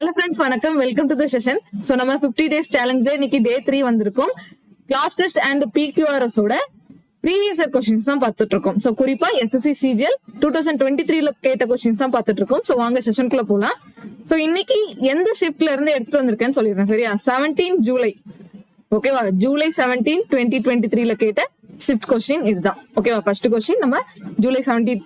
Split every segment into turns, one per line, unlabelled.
Hello friends, வணக்கம். Welcome to the session. So நம்ம 50 days challenge இன்னைக்கு day 3 வந்திருக்கோம். Class test and PQRS ஓட previous year questions தான் பார்த்துட்டு இருக்கோம். So குறிப்பா SSC CGL 2023ல கேட்ட questions தான் பார்த்துட்டு இருக்கோம். So வாங்க செஷனுக்குள்ள போலாம். So இன்னைக்கு எந்த ஷிஃப்ட்ல இருந்து எடுத்துட்டு வந்திருக்கேன்னு சொல்லிடுறேன். சரியா? 17 ஜூலை. ஓகேவா? ஜூலை 17 2023ல கேட்ட ஷிஃப்ட் கொஸ்டின் இதுதான். ஓகேவா? ஃபர்ஸ்ட் கொஸ்டின் நம்ம ஜூலை 17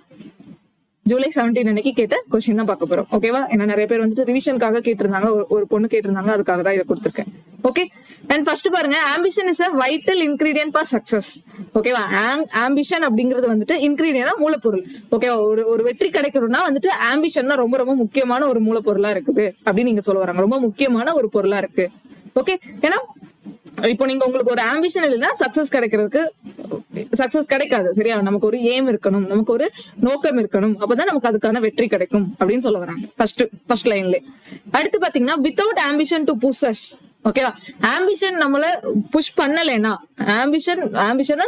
அன்னைக்கு கேட்ட கொஸ்டின் தான் பார்க்க போறோம். ஓகேவா? ஏன்னா நிறைய பேர் வந்துட்டு ரிவிஷனுக்காக கேட்டிருந்தாங்க, ஒரு பொண்ணு கேட்டிருந்தாங்க, அதுக்காக தான் இதை கொடுத்துருக்கேன். ஓகே, அண்ட் ஃபர்ஸ்ட் பாருங்க, ambition is a vital ingredient for success. ஓகேவா? ஆம்பிஷன் அப்படிங்கிறது வந்துட்டு இன்கிரீடியன்ட்னா மூலப்பொருள். ஓகேவா? ஒரு வெற்றி கிடைக்கணும்னா வந்துட்டு ஆம்பிஷன் தான் ரொம்ப ரொம்ப முக்கியமான ஒரு மூலப்பொருளா இருக்குது அப்படின்னு நீங்க சொல்ல வராங்க. ரொம்ப முக்கியமான ஒரு பொருளா இருக்கு. ஓகே, ஏன்னா இப்போ நீங்க உங்களுக்கு ஒரு ஆம்பிஷன் இல்லைன்னா சக்சஸ் கிடைக்காது. சரியா? நமக்கு ஒரு எய்ம் இருக்கணும், நமக்கு ஒரு நோக்கம் இருக்கணும், அப்பதான் நமக்கு அதுக்கான வெற்றி கிடைக்கும் அப்படின்னு சொல்ல வராங்க ஃபர்ஸ்ட் லைன்ல. அடுத்து பாத்தீங்கன்னா, வித்தவுட் ஆம்பிஷன் டு புஷ். ஓகேவா? ஆம்பிஷன் நம்மள புஷ் பண்ணலைன்னா, ஆம்பிஷன்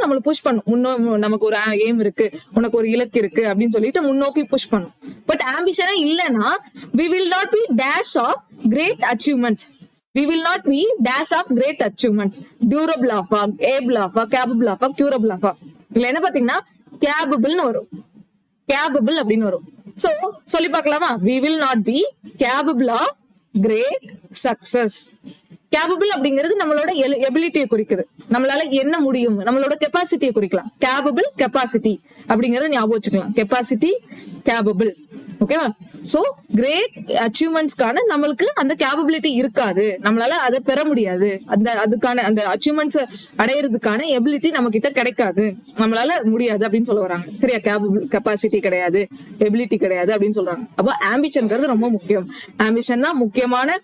நம்மள புஷ் பண்ணும். நமக்கு ஒரு எய்ம் இருக்கு, உனக்கு ஒரு இலக்கு இருக்கு அப்படின்னு சொல்லிட்டு முன்னோக்கி புஷ் பண்ணும். பட் ஆம்பிஷனே இல்லைன்னா we will not be dash of great achievements. We will not be dash of great achievements. Durable of, able of, capable of, curable of. இல்ல என்ன பாத்தீங்கன்னா capableன்னு வரும். capable அப்படின்னு வரும். So சொல்லி பார்க்கலாமா? We will not be capable of great success. capable அப்படிங்கிறது நம்மளோட எபிலிட்டியை குறிக்குது. நம்மளால என்ன முடியும், நம்மளோட கெப்பாசிட்டியை குறிக்கலாம். capable, capacity அப்படிங்கறத ஞாபகம் வச்சுக்கலாம். Capacity, capable. ஓகேவா? சோ கிரேட் அச்சீவ்மெண்ட்ஸ்க்கான நம்மளுக்கு அந்த கேப்பபிலிட்டி இருக்காது, நம்மளால அதை பெற முடியாது. அதுக்கான அந்த அச்சீவ்மெண்ட்ஸ் அடையிறதுக்கான எபிலிட்டி நம்ம கிட்ட கிடைக்காது, நம்மளால முடியாது அப்படின்னு சொல்ல வராங்க. சரியா? கெப்பாசிட்டி கிடையாது, எபிலிட்டி கிடையாது அப்படின்னு சொல்றாங்க. அப்போ ஆம்பிஷன்ங்கிறது ரொம்ப முக்கியம். ஆம்பிஷன் தான் முக்கியமான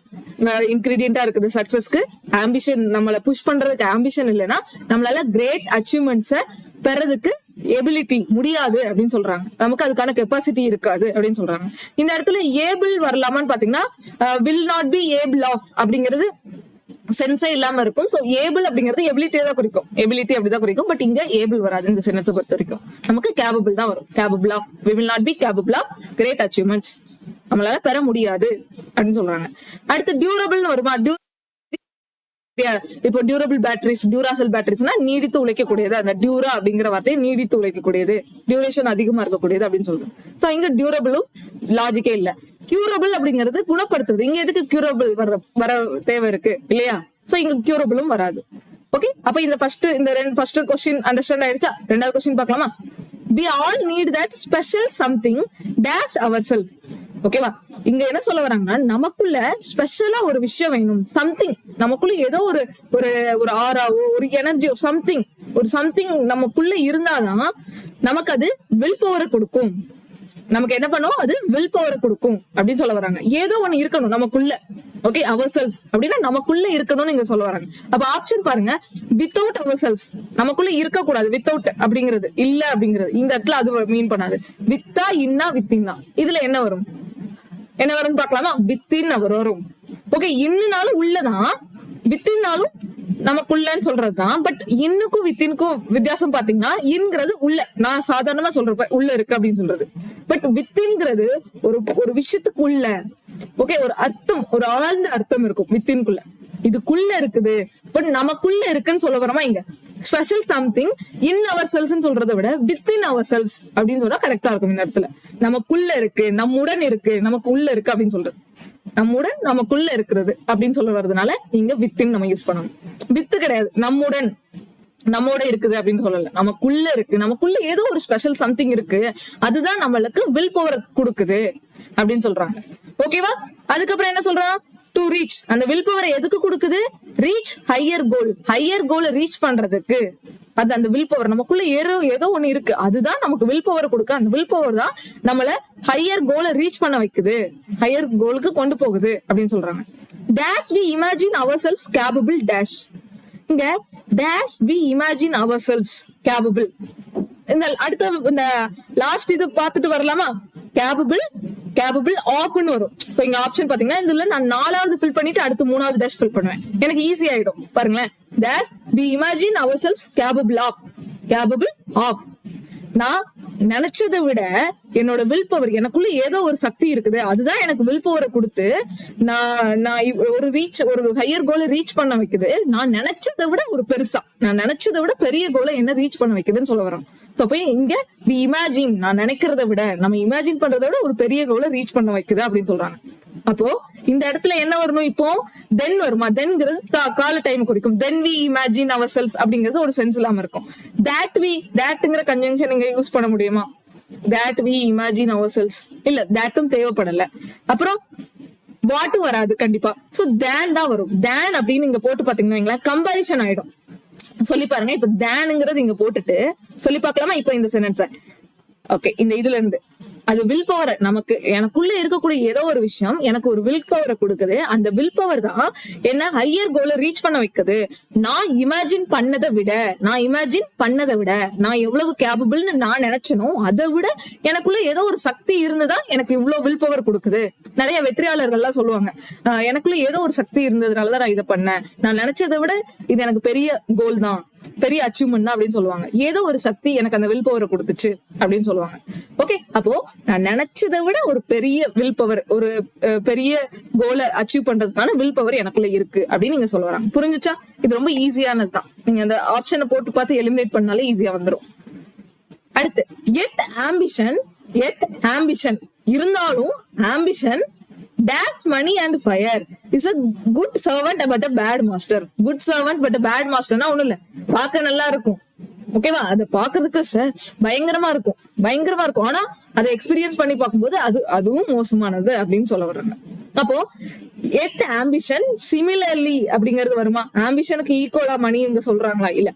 இன்கிரீடியண்டா இருக்குது சக்சஸ்க்கு. ஆம்பிஷன் நம்மளை புஷ் பண்றதுக்கு ஆம்பிஷன் இல்லைன்னா நம்மளால கிரேட் அச்சீவ்மெண்ட்ஸை பெறதுக்கு எபிலிட்டி முடியாது அப்படின்னு சொல்றாங்க. நமக்கு அதுக்கான கெப்பாசிட்டி இருக்காது அப்படின்னு சொல்றாங்க. இந்த இடத்துல ஏபிள் வரலாமான்னு பாத்தீங்கன்னா, will not be able of அப்படிங்கிறது சென்ஸே இல்லாம இருக்கும். சோ ஏபிள் அப்படிங்கிறது எபிலிட்டியை தான் குறிக்கும், எபிலிட்டி அப்படிதான் குறிக்கும். பட் இங்க ஏபிள் வராது இந்த சென்ஸை பொறுத்த வரைக்கும். நமக்கு கேபபிள் தான் வரும். Capable of, we will not be capable of great achievements. நம்மளால பெற முடியாது அப்படின்னு சொல்றாங்க. அடுத்து டியூரபிள்னு வருமா? இப்போ டியூரபிள் பேட்டரிஸ், டியூராசெல் பேட்டரிஸ்னா நீடித்து உழைக்கக்கூடியது. அந்த டியூரா அப்படிங்கிற வார்த்தையை நீடித்து உழைக்கக்கூடியது, டியூரேஷன் அதிகமா இருக்கக்கூடியது அப்படின்னு சொல்றோம். சோ இங்க டியூரபிளும் லாஜிக்கே இல்ல. கியூரபிள் அப்படிங்கிறது குணப்படுத்துறது. இங்க எதுக்கு கியூரபிள் வர தேவை இருக்கு இல்லையா? சோ இங்க கியூரபிளும் வராது. ஓகே, அப்ப இந்த ஃபர்ஸ்ட் கொஸ்டின் அண்டர்ஸ்டாண்ட் ஆயிடுச்சா? ரெண்டாவது கொஸ்டின் பார்க்கலாமா? We all need that special something dash ourselves. ஓகேவா? இங்க என்ன சொல்ல வராங்கன்னா, நமக்குள்ள ஸ்பெஷலா ஒரு விஷயம் வேணும். சம்திங் நமக்குள்ள ஏதோ ஒரு ஆறாவோ ஒரு எனர்ஜியோ சம்திங் நமக்குள்ள இருந்தாதான் நமக்கு அது வில் பவரை கொடுக்கும். நமக்கு என்ன பண்ணும்? அது வில் பவரை கொடுக்கும் அப்படின்னு சொல்ல வராங்க. ஏதோ ஒண்ணு இருக்கணும் நமக்குள்ள. ஓகே, அவர் செல்ஸ் அப்படின்னா நமக்குள்ள இருக்கணும்னு இங்க சொல்ல வராங்க. அப்ப ஆப்ஷன் பாருங்க, வித்தவுட் அவர் செல்ஸ். நமக்குள்ள இருக்க கூடாது. வித்தவுட் அப்படிங்கிறது இல்ல அப்படிங்கிறது இந்த இடத்துல அது மீன் பண்ணாது. வித்தா, இன்னா, வித்தின்னா இதுல என்ன வரும் பார்க்கலாமா? வித்தின் அவர் வரும். ஓகே, இன்னுனாலும் உள்ளதான், வித்தின்னாலும் நமக்குள்ளன்னு சொல்றதுதான். பட் இன்னுக்கும் வித்தினுக்கும் வித்தியாசம் பாத்தீங்கன்னா, இன்கிறது உள்ள, நான் சாதாரணமா சொல்றப்ப உள்ள இருக்கு அப்படின்னு சொல்றது. பட் வித்தின்கிறது ஒரு விஷயத்துக்கு உள்ள. ஓகே, ஒரு அர்த்தம், ஒரு ஆழ்ந்த அர்த்தம் இருக்கும் வித்தின்குள்ள. இதுக்குள்ள இருக்குது, பட் நமக்குள்ள இருக்குன்னு சொல்ல வரமா? இங்க special something in ourselves சொல்றதை விட வித்தின் அவர் செல்ஸ் அப்படின்னு சொன்னா கரெக்டா இருக்கும். இந்த இடத்துல நமக்குள்ள இருக்கு, நம்முடன் இருக்கு, நமக்கு உள்ள இருக்கு அப்படின்னு சொல்றது. நம்முடன், நமக்குள்ள இருக்கிறது அப்படின்னு சொல்ல வர்றதுனால இங்க வித்தின் நம்ம யூஸ் பண்ணணும். வித்து கிடையாது, நம்மோட இருக்குது அப்படின்னு சொல்லல. நமக்குள்ள இருக்கு, நமக்குள்ள ஏதோ ஒரு ஸ்பெஷல் சம்திங் இருக்கு, அதுதான் நம்மளுக்கு வில் பவர் கொடுக்குது அப்படின்னு சொல்றாங்க. ஓகேவா? அதுக்கப்புறம் என்ன சொல்றான்? To reach. அந்த வில் பவரை எதுக்கு கொடுக்குது? ரீச் ஹையர் கோல் ரீச் பண்றதுக்கு. அது அந்த வில் பவர் நமக்குள்ள ஏதோ ஒண்ணு இருக்கு, அதுதான் நமக்கு வில் பவர் கொடுக்க. அந்த வில் பவர் தான் நம்மள ஹையர் கோலை ரீச் பண்ண வைக்குது, ஹையர் கோலுக்கு கொண்டு போகுது அப்படின்னு சொல்றாங்க. Dash we imagine our cells capable dash. இங்க dash we imagine our cells capable. இந்த அடுத்த இந்த லாஸ்ட் இது பார்த்துட்டு வரலாமா? கேபபிள் ஆஃப்னு வரும். சோ இங்க ஆப்ஷன் பாத்தீங்கன்னா, இதுல நான் 4வது ஃபில் பண்ணிட்டு அடுத்து 3வது டேஷ் ஃபில் பண்ணுவேன். எனக்கு ஈஸி ஆயிடும். பாருங்களேன், dash we imagine ourselves capable of. நான் நினைச்சதை விட என்னோட வில் பவர், எனக்குள்ள ஏதோ ஒரு சக்தி இருக்குது, அதுதான் எனக்கு வில் பவரை கொடுத்து நான் ஒரு ஹையர் கோலை ரீச் பண்ண வைக்குது. நான் நினைச்சதை விட ஒரு பெருசா, நான் நினைச்சதை விட பெரிய கோலை என்ன ரீச் பண்ண வைக்குதுன்னு சொல்ல வரோம். சோ போய் இங்க இமேஜின், நான் நினைக்கிறத விட, நம்ம இமேஜின் பண்றதை விட ஒரு பெரிய கோலை ரீச் பண்ண வைக்குது அப்படின்னு சொல்றாங்க. அப்போ இந்த இடத்துல என்ன வரணும், இப்போ தென் வருமா? தென்ங்கிறது கால டைம் குறிக்கும். Then we imagine our cells அப்படிங்கிறது ஒரு சென்ஸ் இல்லாம இருக்கும். தேட்ங்கிற கன்ஜங்ஷன் இங்க யூஸ் பண்ண முடியுமா? that we imagine ourselves இல்ல, thatும் தேவைப்படல. அப்புறம் வாட்டும் வராது கண்டிப்பா. சோ தேன் தான் வரும். தேன் அப்படின்னு இங்க போட்டு பாத்தீங்கன்னா கம்பாரிசன் ஆயிடும். சொல்லி பாருங்க. இப்ப தேனுங்கிறது இங்க போட்டுட்டு சொல்லி பார்க்கலாமா இப்ப இந்த சென்டென்ஸ? ஓகே, இந்த இதுல இருந்து அது வில் பவர், நமக்கு எனக்குள்ள இருக்கக்கூடிய ஏதோ ஒரு விஷயம் எனக்கு ஒரு வில் பவரை கொடுக்குது. அந்த வில் பவர் தான் என்ன ஹையர் கோலை ரீச் பண்ண வைக்குது. நான் இமேஜின் பண்ணதை விட நான் எவ்வளவு கேபபிள்னு நான் நினைச்சனோ அதை விட எனக்குள்ள ஏதோ ஒரு சக்தி இருந்துதான் எனக்கு இவ்வளவு வில் பவர் கொடுக்குது. நிறைய வெற்றியாளர்கள்லாம் சொல்லுவாங்க, எனக்குள்ள ஏதோ ஒரு சக்தி இருந்ததுனாலதான் நான் இதை பண்ணேன், நான் நினைச்சதை விட இது எனக்கு பெரிய கோல் தான், பெரிய அச்சீவ்மெண்ட் தான் அப்படின்னு சொல்லுவாங்க. ஏதோ ஒரு சக்தி எனக்கு அந்த வில் பவரை கொடுத்துச்சு அப்படின்னு சொல்லுவாங்க. ஓகே, அப்போ நான் நினைச்சதை விட ஒரு பெரிய வில் பவர், ஒரு பெரிய கோலை அச்சீவ் பண்றதுக்கான வில் பவர் எனக்குள்ள இருக்கு அப்படின்னு நீங்க சொல்ல வராங்க. புரிஞ்சுச்சா? இது ரொம்ப ஈஸியானது தான். நீங்க அந்த ஆப்ஷனை போட்டு பார்த்து எலிமினேட் பண்ணாலே ஈஸியா வந்துடும். அடுத்து எட் ஆம்பிஷன் இருந்தாலும் ambition dash money and fire is a good servant but a bad master. good servant but a bad master னா ஒண்ணும் இல்ல, பார்க்க நல்லா இருக்கும், ஓகேவா? அதை பாக்குறதுக்கு பயங்கரமா இருக்கும். ஆனா அதை எக்ஸ்பீரியன்ஸ் பண்ணி பார்க்கும்போது அதுவும் மோசமானது அப்படின்னு சொல்ல வர்றாங்க. அப்போ எட் ஆம்பிஷன் சிமிலர்லி அப்படிங்கிறது வருமா? ஆம்பிஷனுக்கு ஈக்குவலா மணி இங்க சொல்றாங்களா? இல்ல,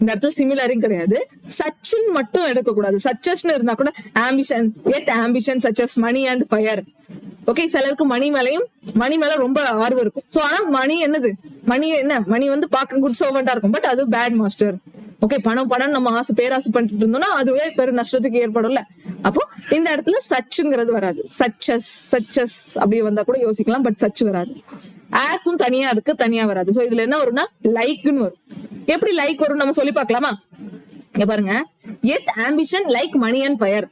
இந்த இடத்துல சிமிலரும் கிடையாது. சச்சின் மட்டும் எடுக்கக்கூடாது. சச்சஸ்ன்னு இருந்தா கூட ஆம்பிஷன், எட் ஆம்பிஷன் சச்சஸ் மணி அண்ட் ஃபயர். ஓகே, சிலருக்கு மணி மேல ரொம்ப ஆர்வம் இருக்கும். சோ ஆனா மணி மணி வந்து பாக்க குட் சர்வெண்டா இருக்கும், பட் அது பேட் மாஸ்டர். ஓகே, பணம் நம்ம பேராசை பண்ணிட்டு இருந்தோம்னா அதுவே பெரு நஷ்டத்துக்கு ஏற்படும்ல. அப்போ இந்த இடத்துல சச்சுங்கிறது வராது. சச்சஸ் அப்படி வந்தா கூட யோசிக்கலாம், பட் சச்சு வராது. ஆஸும் தனியா இருக்கு, தனியா வராது. சோ இதுல என்ன வரும்னா லைக்னு வரும். எப்படி லைக் வரும் நம்ம சொல்லி பார்க்கலாமா? இங்க பாருங்க, at ambition like money and fire.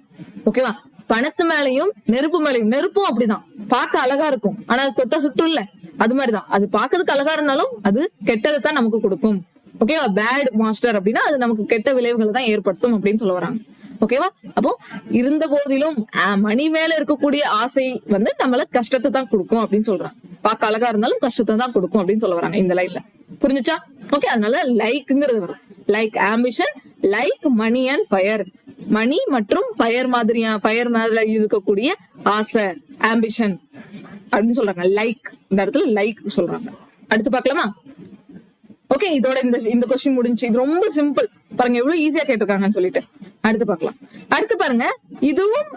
ஓகேவா? பணத்து மேலையும் நெருப்பு மேலையும், நெருப்பும் அப்படிதான் பார்க்க அழகா இருக்கும், ஆனா அது தொட்டா சுற்றும் இல்ல, அது மாதிரிதான் அது பாக்குறதுக்கு அழகா இருந்தாலும் அது கெட்டதை தான் நமக்கு கொடுக்கும். ஓகேவா? பேட் மாஸ்டர் அப்படின்னா அது நமக்கு கெட்ட விளைவுகளை தான் ஏற்படுத்தும் அப்படின்னு சொல்ல வராங்க. ஓகேவா? அப்போ இருந்த போதிலும் மணி மேல இருக்கக்கூடிய ஆசை வந்து நம்மள கஷ்டத்தை தான் கொடுக்கும் அப்படின்னு சொல்றாங்க. பார்க்க அழகா இருந்தாலும் கஷ்டத்தை தான் கொடுக்கும் அப்படின்னு சொல்ல வராங்க இந்த லைன்ல. புரிஞ்சுச்சா? ஓகே, அதனால லைக்ங்கிறது வரும். Like ambition like money and fire. Money மற்றும் ஃபயர் மாதிரி இருக்கக்கூடிய ஆசை, ஆம்பிஷன் அப்படின்னு சொல்றாங்க. லைக், இந்த இடத்துல லைக் சொல்றாங்க. அடுத்து பார்க்கலாமா? ஓகே, இதோட இந்த கொஸ்டின் முடிஞ்சு. இது ரொம்ப சிம்பிள் பாருங்க, எவ்வளவு ஈஸியா கேட்டிருக்காங்கன்னு சொல்லிட்டு. அடுத்து பார்க்கலாம். அடுத்து பாருங்க, இதுவும்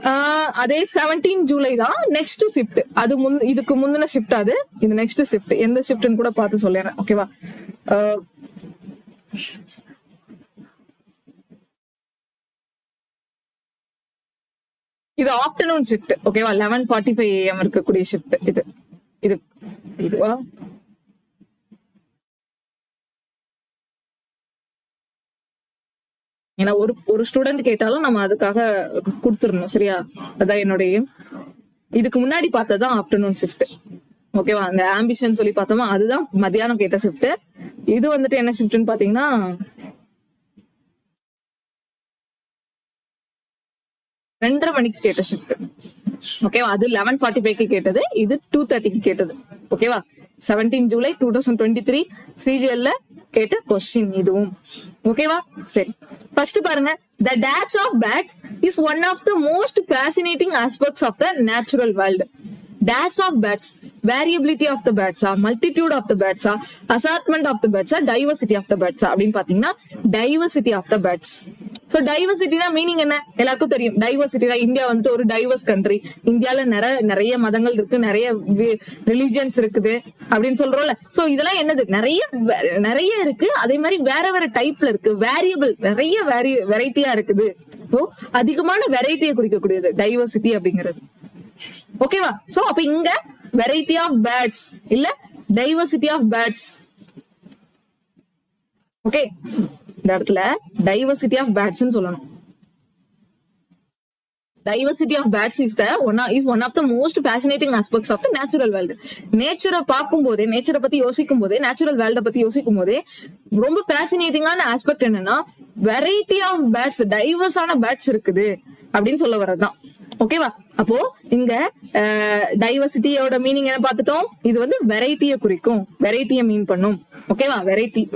அதே 17 ஜூலை தான். நெக்ஸ்ட் ஷிஃப்ட் அது இதுக்கு முந்தின ஷிஃப்ட், அது இது நெக்ஸ்ட் ஷிஃப்ட். எந்த ஷிஃப்ட்னு கூட பார்த்து சொல்லிடுறேன். ஓகேவா? இது ஆஃப்டர்நூன் ஷிஃப்ட். ஓகேவா? 11:45 AM இருக்கக்கூடிய ஷிஃப்ட் இதுவா? ஏன்னா ஒரு ஸ்டூடெண்ட் கேட்டாலும் நம்ம அதுக்காக கொடுத்துடணும், சரியா? அதான் என்னுடைய இதுக்கு முன்னாடி பார்த்ததான் ஆஃப்டர்நூன் ஷிஃப்ட். ஓகேவா? அந்த ஆம்பிஷன் சொல்லி பார்த்தோமா, அதுதான் மத்தியானம் கேட்ட ஷிஃப்ட். இது வந்துட்டு என்ன ஷிஃப்ட்னு பாத்தீங்கன்னா 2:30 மணிக்கு கேட்ட ஷிஃப்ட். ஓகேவா? அது 11:45 கேட்டது, இது 2:30 கேட்டது. ஓகேவா? 17 ஜூலை 2023 CGL கேட்ட கொஸ்டின் இதுவும். ஓகேவா? சரி, ஃபர்ஸ்ட் பாருங்க. The dash of bats is one of the most fascinating aspects of the natural world. Dash of bats, variability of the bats, multitude of the bats, assortment of the bats, diversity of the bats அப்படின்னு பாத்தீங்கன்னா diversity of the bats. So டைவர்சிட்டினா meaning என்ன எல்லாருக்கும் தெரியும். டைவர்சிட்டினா India வந்துட்டு ஒரு divorce country. இந்தியால நிறைய மதங்கள் இருக்கு, நிறைய ரிலிஜியன்ஸ் இருக்குது அப்படின்னு சொல்றோம்ல. சோ இதெல்லாம் என்னது, நிறைய இருக்கு. அதே மாதிரி வேற டைப்ல இருக்கு. வேரியபிள், நிறைய வெரைட்டியா இருக்குது. அதிகமான வெரைட்டியை குறிக்கக்கூடியது டைவர்சிட்டி அப்படிங்கிறது. ஓகேவா? சோ அப்ப இங்க வெரைட்டி ஆஃப் பேர்ட்ஸ் இல்ல டைவர்சிட்டி ஆஃப் பேர்ட்ஸ். ஓகே, இந்த இடத்துல டைவர்சிட்டி ஆஃப் பேர்ட்ஸ் சொல்லணும். diversity of bats is one of the most fascinating aspects of the natural world. நேச்சரை பார்க்கும் போதே, நேச்சரை பத்தி யோசிக்கும் போதே, நேச்சுரல் வேர்ல்ட பத்தி யோசிக்கும் போதே ரொம்ப ஃபேசினேட்டிங்கான ஆஸ்பெக்ட் என்னன்னா வெரைட்டி ஆஃப் பேட்ஸ், டைவர்ஸான பேட்ஸ் இருக்குது அப்படின்னு சொல்ல வர்றதுதான். ஓகேவா? அப்போ இங்க டைவர்சிட்டியோட மீனிங் என்ன பார்த்துட்டோம்? இது வந்து வெரைட்டியை குறிக்கும், வெரைட்டியை மீன் பண்ணும். ஓகேவா?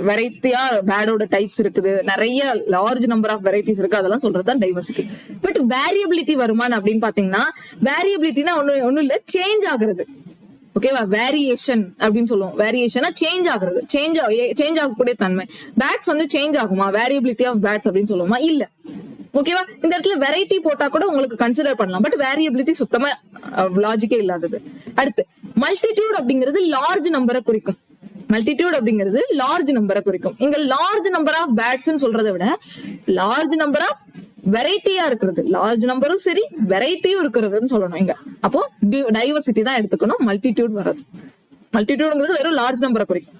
வெரைட்டியா பேடோட டைப்ஸ் இருக்குது, நிறைய லார்ஜ் நம்பர் ஆஃப் வெரைட்டிஸ் இருக்கு, அதெல்லாம் சொல்றதுதான் டைவர்சிட்டி. பட் வேரியபிலிட்டி வருமானு அப்படின்னு பாத்தீங்கன்னா, வேரியபிலிட்டினா ஒண்ணும் இல்ல, சேஞ்ச் ஆகுறது. ஓகேவா? வேரியேஷன் அப்படின்னு சொல்லுவோம். வேரியேஷனா சேஞ்ச் ஆகுறது, சேஞ்ச் ஆகக்கூடிய தன்மை. பேட்ஸ் வந்து சேஞ்ச் ஆகுமா? வேரியபிலிட்டி ஆஃப் பேட்ஸ் அப்படின்னு சொல்லுவோமா? இல்ல. ஓகேவா? இந்த இடத்துல வெரைட்டி போட்டா கூட உங்களுக்கு கன்சிடர் பண்ணலாம், பட் வேரியபிலிட்டி சுத்தமா லாஜிக்கே இல்லாதது. அடுத்து மல்டிடியூட் அப்படிங்கிறது லார்ஜ் நம்பரை குறிக்கும். மல்டிடியூட் அப்படிங்கிறது லார்ஜ் நம்பரை குறிக்கும். இங்க லார்ஜ் நம்பர் ஆஃப் பேட்ஸ் சொல்றதை விட லார்ஜ் நம்பர் ஆஃப் வெரைட்டியா இருக்கிறது, லார்ஜ் நம்பரும் சரி வெரைட்டியும் இருக்கிறதுன்னு சொல்லணும் இங்க. அப்போ டைவர்சிட்டி தான் எடுத்துக்கணும், மல்டிடியூட் வர்றது. மல்டிடியூட்ங்கிறது வெறும் லார்ஜ் நம்பரை குறிக்கும்.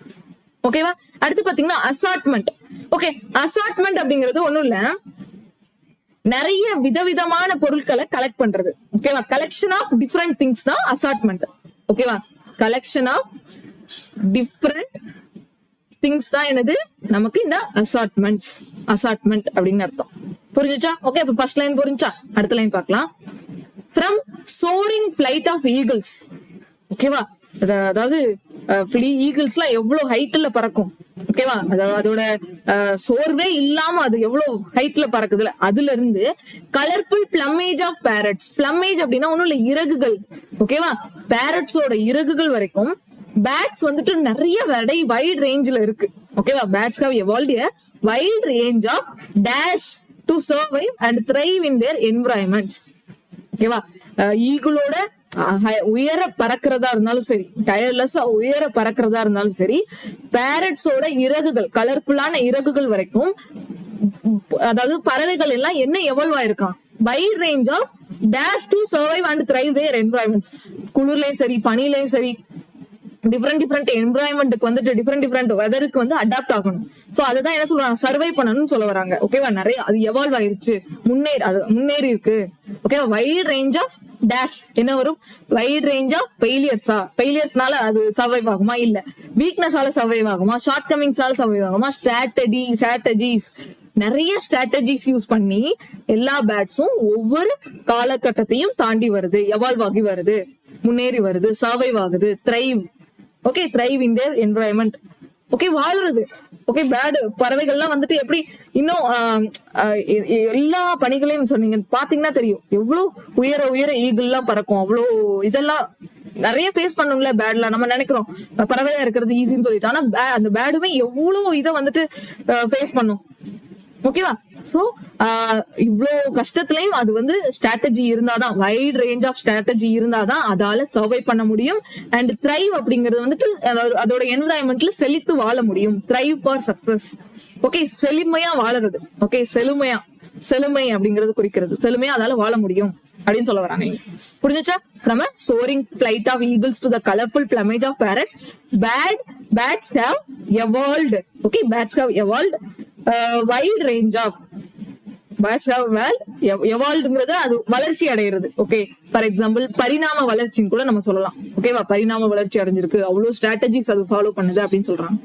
ஓகேவா? அடுத்து பாத்தீங்கன்னா அசார்ட்மெண்ட். ஓகே, அசார்ட்மெண்ட் அப்படிங்கிறது ஒண்ணும் இல்ல, நிறைய விதவிதமான பொருட்களை கலெக்ட் பண்றது. ஓகேவா? கலெக்ஷன் ஆஃப் டிஃபரெண்ட் திங்ஸ் தான் அசார்ட்மெண்ட். ஓகேவா? கலெக்ஷன் ஆஃப் டிஃபரெண்ட் திங்ஸ் தான் என்னது நமக்கு இந்த அசார்ட்மெண்ட் அப்படின்னு அர்த்தம். புரிஞ்சுச்சா? ஓகே, இப்ப ஃபர்ஸ்ட் லைன் புரிஞ்சா, அடுத்த லைன் பார்க்கலாம். From soaring flight of eagles. ஓகேவா? அதாவது ஈகிள்ஸ்லாம் எவ்வளவு ஹைட்ல பறக்கும். ஓகேவா? அதோட சோர்வே இல்லாம அது எவ்வளவு ஹைட்ல பறக்குதுல, அதுல இருந்து கலர்ஃபுல் பிளமேஜ் ஆஃப் பேரட்ஸ். பிளமேஜ் அப்படின்னா ஒண்ணும் இல்ல, இறகுகள். ஓகேவா? பேரட்ஸோட இறகுகள் வரைக்கும் பேட்ஸ் வந்துட்டு நிறைய வைட் ரேஞ்ச்ல இருக்கு. ஓகேவா? Bats have evolved a wide range of dash to survive and thrive in their environments. ஓகேவா? ஈகிளோட உயர பறக்கிறதா இருந்தாலும் சரி, டயர்லெஸ்ஸா உயர பறக்கிறதா இருந்தாலும் சரி, பேரட்ஸோட இறகுகள், கலர்ஃபுல்லான இறகுகள் வரைக்கும், அதாவது பறவைகள் எல்லாம் என்ன எவால்வ் ஆயிருக்கான், wide range of dash to survive and thrive their environments. குளிர்லயும் சரி பனிலையும் சரி டிஃப்ரெண்ட் என்விரான்மெண்ட்டுக்கு வந்துட்டு டிஃப்ரெண்ட் வெதருக்கு வந்து அடாப்ட் ஆகணும். சோ அதுதான் என்ன சொல்றாங்க, சர்வை பண்ணணும்னு சொல்ல வராங்க. ஓகேவா? நிறைய அது எவால்வ் ஆயிருச்சு, முன்னேறி இருக்கு. ஓகேவா? வைட் ரேஞ்ச் ஆஃப் டேஷ் என்ன வரும், வைட் ரேஞ்ச் ஆஃப் ஃபெயிலியர்ஸ்னால அது சர்வைவ் ஆகுமா? இல்ல. வீக்னஸால சர்வைவ் ஆகுமா? ஷார்ட் கமிங்ஸ்னால சர்வைவ் ஆகுமா? ஸ்ட்ராட்டஜிஸ், நிறைய ஸ்ட்ராட்டஜிஸ் யூஸ் பண்ணி எல்லா பேட்ஸும் ஒவ்வொரு காலகட்டத்தையும் தாண்டி வருது, எவால்வ் ஆகி வருது, முன்னேறி வருது, சர்வைவ் ஆகுது, thrive. Okay, thrive in there environment. Okay, வாழ்றது. ஓகே, பறவைகள்லாம் வந்துட்டு எப்படி இன்னும் எல்லா பணிகளையும் சொன்னீங்க பாத்தீங்கன்னா தெரியும், எவ்வளவு உயர ஈகிள்லாம் பறக்கும். அவ்வளோ இதெல்லாம் நிறைய ஃபேஸ் பண்ணும்ல பேட்ல. நம்ம நினைக்கிறோம் பறவையா இருக்கிறது ஈஸின்னு சொல்லிட்டு, ஆனா அந்த பேடுமே எவ்வளவு இதை வந்துட்டு ஃபேஸ் பண்ணும். ஓகேவா? சோ இவ்வளவு கஷ்டத்துலயும் அது வந்து ஸ்ட்ராட்டஜி இருந்தாதான், வைட் ரேஞ்ச் ஆஃப் ஸ்ட்ராட்டஜி இருந்தாதான் அதால சர்வை பண்ண முடியும். அண்ட் த்ரைவ் அப்படிங்கிறது வந்துட்டு அதோட என்விரான்மெண்ட்ல செழித்து வாழ முடியும். Thrive for success. ஓகே, செழுமையா வாழறது. ஓகே, செழுமை அப்படிங்கிறது குறிக்கிறது, செழுமையா அதால வாழ முடியும் அப்படின்னு சொல்ல வராங்க. புரிஞ்சுச்சா? From a soaring flight of eagles to the colorful plumage of parrots, bats have evolved. Okay, bats have evolved wide range of bats how எவால்வ்ங்கிறது அது வளர்ச்சி அடைகிறது. ஓகே, ஃபார் எக்ஸாம்பிள் பரிணாம வளர்ச்சின்னு கூட நம்ம சொல்லலாம். ஓகேவா? பரிணாம வளர்ச்சி அடைஞ்சிருக்கு, அவ்வளவு ஸ்ட்ராட்டஜிஸ் அது ஃபாலோ பண்ணுது அப்படின்னு சொல்றாங்க.